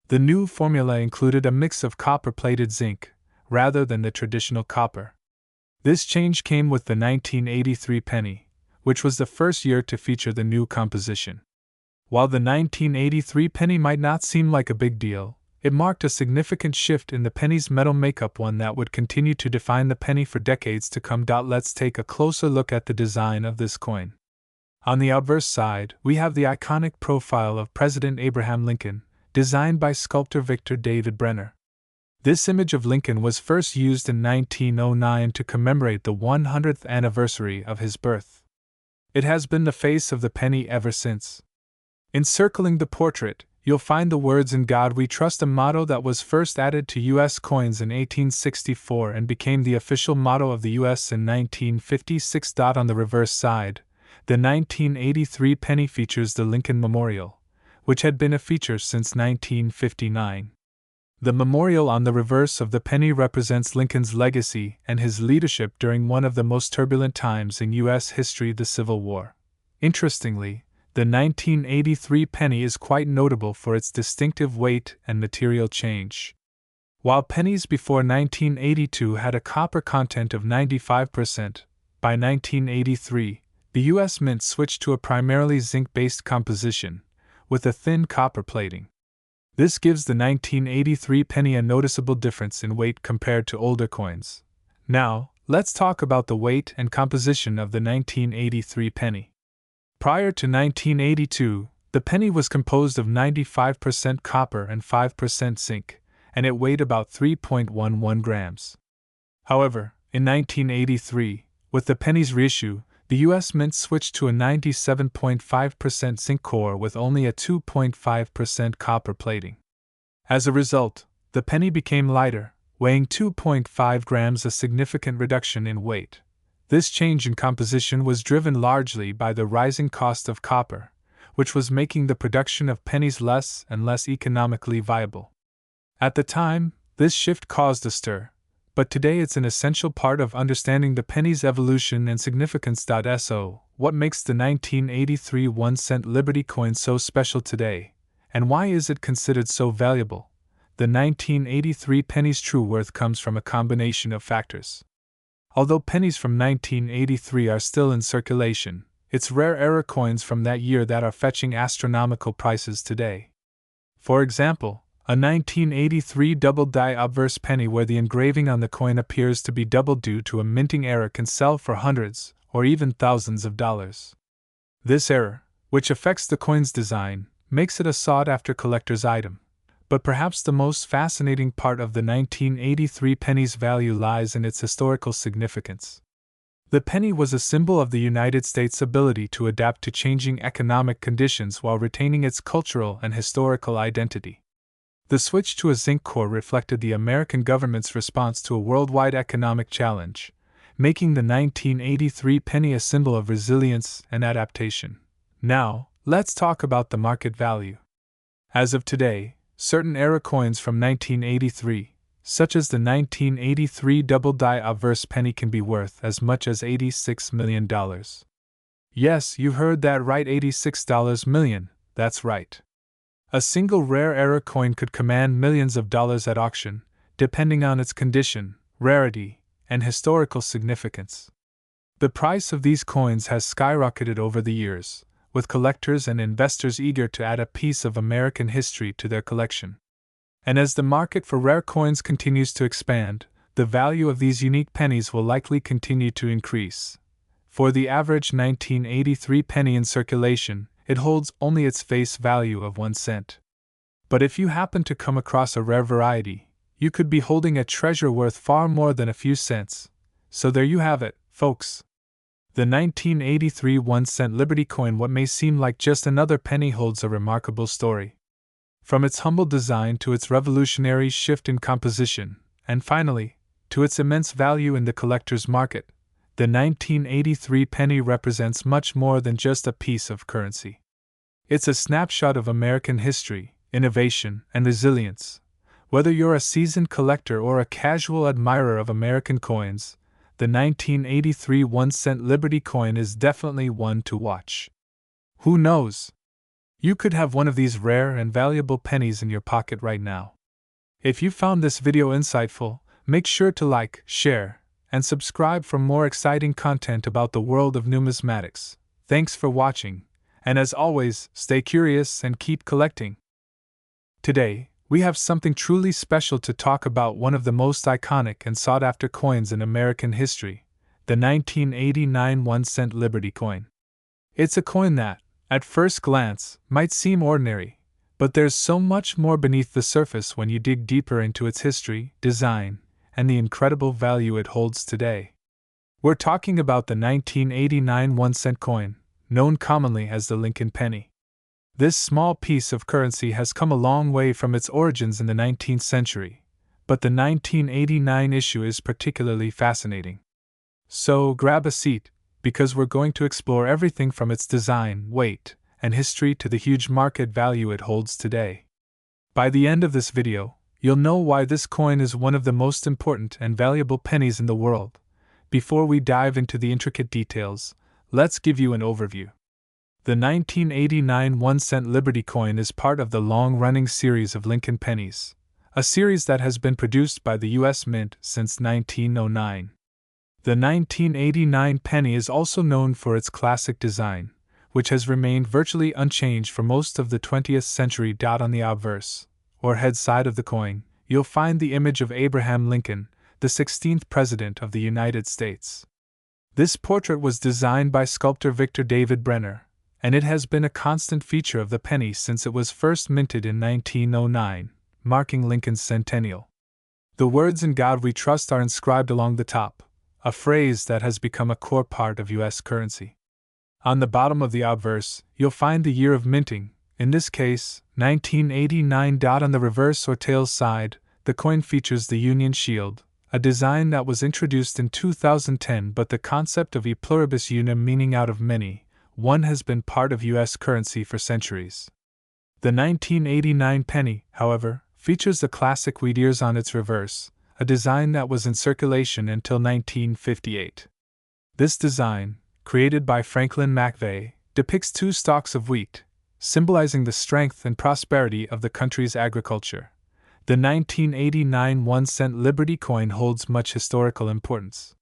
The new formula included a mix of copper-plated zinc, rather than the traditional copper. This change came with the 1983 penny, which was the first year to feature the new composition. While the 1983 penny might not seem like a big deal, It marked a significant shift in the penny's metal makeup, one that would continue to define the penny for decades to come. Let's take a closer look at the design of this coin. On the obverse side, we have the iconic profile of President Abraham Lincoln, designed by sculptor Victor David Brenner. This image of Lincoln was first used in 1909 to commemorate the 100th anniversary of his birth. It has been the face of the penny ever since. Encircling the portrait, you'll find the words "In God We Trust," a motto that was first added to U.S. coins in 1864 and became the official motto of the U.S. in 1956. On the reverse side, the 1983 penny features the Lincoln Memorial, which had been a feature since 1959. The memorial on the reverse of the penny represents Lincoln's legacy and his leadership during one of the most turbulent times in U.S. history, the Civil War. Interestingly, the 1983 penny is quite notable for its distinctive weight and material change. While pennies before 1982 had a copper content of 95%, by 1983, the U.S. Mint switched to a primarily zinc-based composition, with a thin copper plating. This gives the 1983 penny a noticeable difference in weight compared to older coins. Now, let's talk about the weight and composition of the 1983 penny. Prior to 1982, the penny was composed of 95% copper and 5% zinc, and it weighed about 3.11 grams. However, in 1983, with the penny's reissue, the U.S. Mint switched to a 97.5% zinc core with only a 2.5% copper plating. As a result, the penny became lighter, weighing 2.5 grams, a significant reduction in weight. This change in composition was driven largely by the rising cost of copper, which was making the production of pennies less and less economically viable. At the time, this shift caused a stir, but today it's an essential part of understanding the penny's evolution and significance. So, what makes the 1983 1-cent Liberty coin so special today, and why is it considered so valuable? The 1983 penny's true worth comes from a combination of factors. Although pennies from 1983 are still in circulation, it's rare era coins from that year that are fetching astronomical prices today. For example, a 1983 double-die obverse penny where the engraving on the coin appears to be double due to a minting error can sell for hundreds or even thousands of dollars. This error, which affects the coin's design, makes it a sought-after collector's item. But perhaps the most fascinating part of the 1983 penny's value lies in its historical significance. The penny was a symbol of the United States' ability to adapt to changing economic conditions while retaining its cultural and historical identity. The switch to a zinc core reflected the American government's response to a worldwide economic challenge, making the 1983 penny a symbol of resilience and adaptation. Now, let's talk about the market value. As of today, certain era coins from 1983, such as the 1983 double-die obverse penny, can be worth as much as $86 million. Yes, you heard that right, $86 million, that's right. A single rare era coin could command millions of dollars at auction, depending on its condition, rarity, and historical significance. The price of these coins has skyrocketed over the years, with collectors and investors eager to add a piece of American history to their collection. And as the market for rare coins continues to expand, the value of these unique pennies will likely continue to increase. For the average 1983 penny in circulation, it holds only its face value of 1 cent. But if you happen to come across a rare variety, you could be holding a treasure worth far more than a few cents. So there you have it, folks. The 1983 1-cent Liberty coin, what may seem like just another penny, holds a remarkable story. From its humble design to its revolutionary shift in composition, and finally, to its immense value in the collector's market, the 1983 penny represents much more than just a piece of currency. It's a snapshot of American history, innovation, and resilience. Whether you're a seasoned collector or a casual admirer of American coins, the 1983 1-cent Liberty coin is definitely one to watch. Who knows? You could have one of these rare and valuable pennies in your pocket right now. If you found this video insightful, make sure to like, share, and subscribe for more exciting content about the world of numismatics. Thanks for watching, and as always, stay curious and keep collecting. Today, we have something truly special to talk about, one of the most iconic and sought-after coins in American history, the 1989 1-cent Liberty coin. It's a coin that, at first glance, might seem ordinary, but there's so much more beneath the surface when you dig deeper into its history, design, and the incredible value it holds today. We're talking about the 1989 1-cent coin, known commonly as the Lincoln penny. This small piece of currency has come a long way from its origins in the 19th century, but the 1989 issue is particularly fascinating. So grab a seat, because we're going to explore everything from its design, weight, and history to the huge market value it holds today. By the end of this video, you'll know why this coin is one of the most important and valuable pennies in the world. Before we dive into the intricate details, let's give you an overview. The 1989 1-cent Liberty coin is part of the long-running series of Lincoln pennies, a series that has been produced by the U.S. Mint since 1909. The 1989 penny is also known for its classic design, which has remained virtually unchanged for most of the 20th century. On the obverse, or head side of the coin, you'll find the image of Abraham Lincoln, the 16th President of the United States. This portrait was designed by sculptor Victor David Brenner, and it has been a constant feature of the penny since it was first minted in 1909, marking Lincoln's centennial. The words "In God We Trust" are inscribed along the top, a phrase that has become a core part of U.S. currency. On the bottom of the obverse, you'll find the year of minting, in this case, 1989. On the reverse or tail side, the coin features the Union Shield, a design that was introduced in 2010, but the concept of e pluribus unum, meaning out of many, one, has been part of U.S. currency for centuries. The 1989 penny, however, features the classic wheat ears on its reverse, a design that was in circulation until 1958. This design, created by Franklin McVeigh, depicts two stalks of wheat, symbolizing the strength and prosperity of the country's agriculture. The 1989 1-cent Liberty coin holds much historical importance.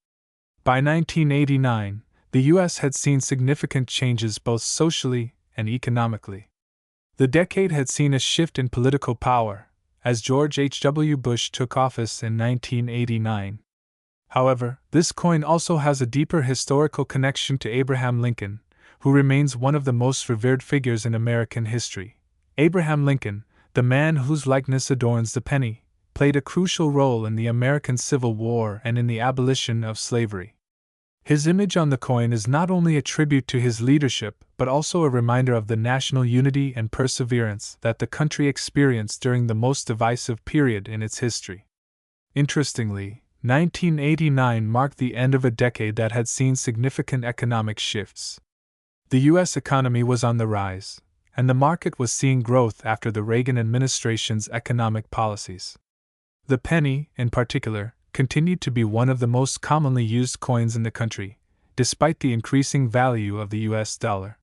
By 1989, the U.S. had seen significant changes both socially and economically. The decade had seen a shift in political power, as George H.W. Bush took office in 1989. However, this coin also has a deeper historical connection to Abraham Lincoln, who remains one of the most revered figures in American history. Abraham Lincoln, the man whose likeness adorns the penny, played a crucial role in the American Civil War and in the abolition of slavery. His image on the coin is not only a tribute to his leadership but also a reminder of the national unity and perseverance that the country experienced during the most divisive period in its history. Interestingly, 1989 marked the end of a decade that had seen significant economic shifts. The U.S. economy was on the rise, and the market was seeing growth after the Reagan administration's economic policies. The penny, in particular, continued to be one of the most commonly used coins in the country, despite the increasing value of the U.S. dollar.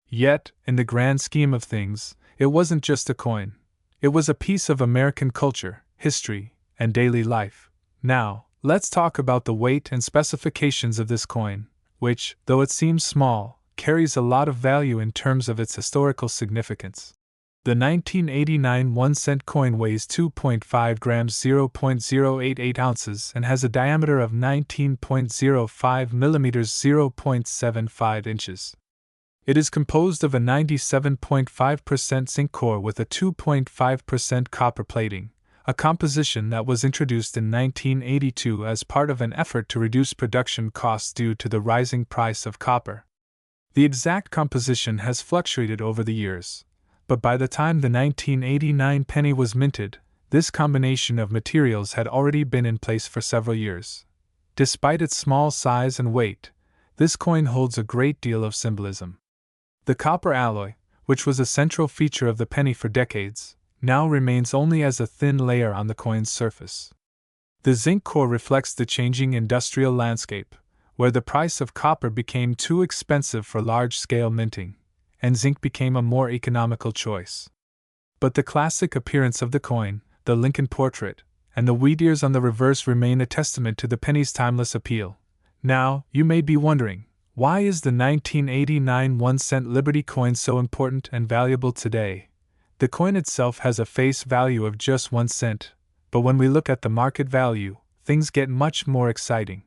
Yet, in the grand scheme of things, it wasn't just a coin. It was a piece of American culture, history, and daily life. Now, let's talk about the weight and specifications of this coin, which, though it seems small, carries a lot of value in terms of its historical significance. The 1989 1-cent coin weighs 2.5 grams (0.088 ounces) and has a diameter of 19.05 millimeters (0.75 inches). It is composed of a 97.5% zinc core with a 2.5% copper plating, a composition that was introduced in 1982 as part of an effort to reduce production costs due to the rising price of copper. The exact composition has fluctuated over the years, but by the time the 1989 penny was minted, this combination of materials had already been in place for several years. Despite its small size and weight, this coin holds a great deal of symbolism. The copper alloy, which was a central feature of the penny for decades, now remains only as a thin layer on the coin's surface. The zinc core reflects the changing industrial landscape, where the price of copper became too expensive for large-scale minting, and zinc became a more economical choice. But the classic appearance of the coin, the Lincoln portrait, and the wheat ears on the reverse remain a testament to the penny's timeless appeal. Now, you may be wondering, why is the 1989 1-cent Liberty coin so important and valuable today? The coin itself has a face value of just 1 cent, but when we look at the market value, things get much more exciting.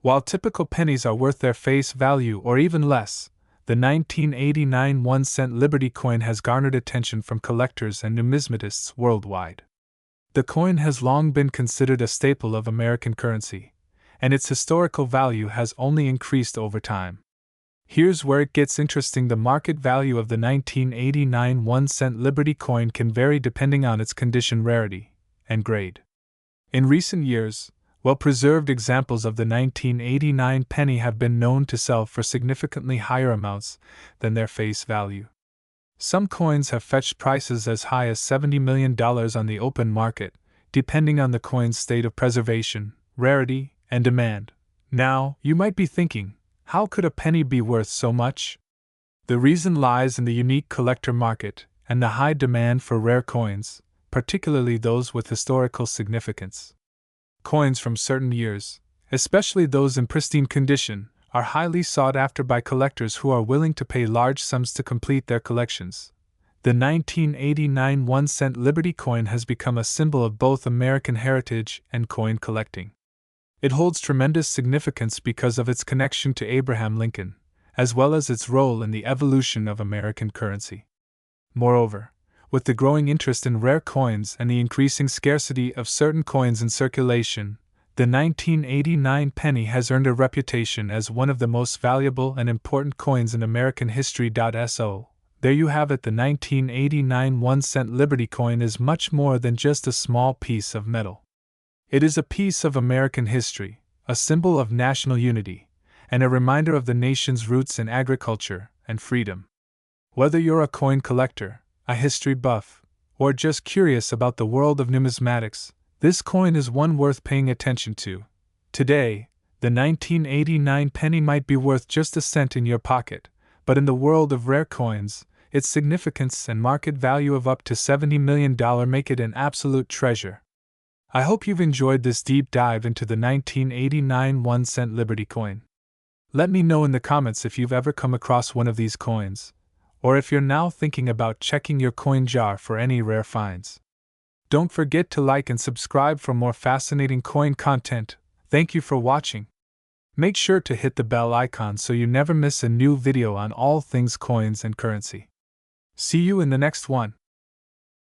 While typical pennies are worth their face value or even less, the 1989 1-cent Liberty coin has garnered attention from collectors and numismatists worldwide. The coin has long been considered a staple of American currency, and its historical value has only increased over time. Here's where it gets interesting. The market value of the 1989 1-cent Liberty coin can vary depending on its condition, rarity, and grade. In recent years, well-preserved examples of the 1989 penny have been known to sell for significantly higher amounts than their face value. Some coins have fetched prices as high as $70 million on the open market, depending on the coin's state of preservation, rarity, and demand. Now, you might be thinking, how could a penny be worth so much? The reason lies in the unique collector market and the high demand for rare coins, particularly those with historical significance. Coins from certain years, especially those in pristine condition, are highly sought after by collectors who are willing to pay large sums to complete their collections. The 1989 1-cent Liberty coin has become a symbol of both American heritage and coin collecting. It holds tremendous significance because of its connection to Abraham Lincoln, as well as its role in the evolution of American currency. Moreover, with the growing interest in rare coins and the increasing scarcity of certain coins in circulation, the 1989 penny has earned a reputation as one of the most valuable and important coins in American history. So, there you have it. The 1989 1-cent Liberty coin is much more than just a small piece of metal. It is a piece of American history, a symbol of national unity, and a reminder of the nation's roots in agriculture and freedom. Whether you're a coin collector, a history buff, or just curious about the world of numismatics, this coin is one worth paying attention to. Today, the 1989 penny might be worth just a cent in your pocket, but in the world of rare coins, its significance and market value of up to $70 million make it an absolute treasure. I hope you've enjoyed this deep dive into the 1989 1-cent Liberty coin. Let me know in the comments if you've ever come across one of these coins, or if you're now thinking about checking your coin jar for any rare finds. Don't forget to like and subscribe for more fascinating coin content. Thank you for watching. Make sure to hit the bell icon so you never miss a new video on all things coins and currency. See you in the next one.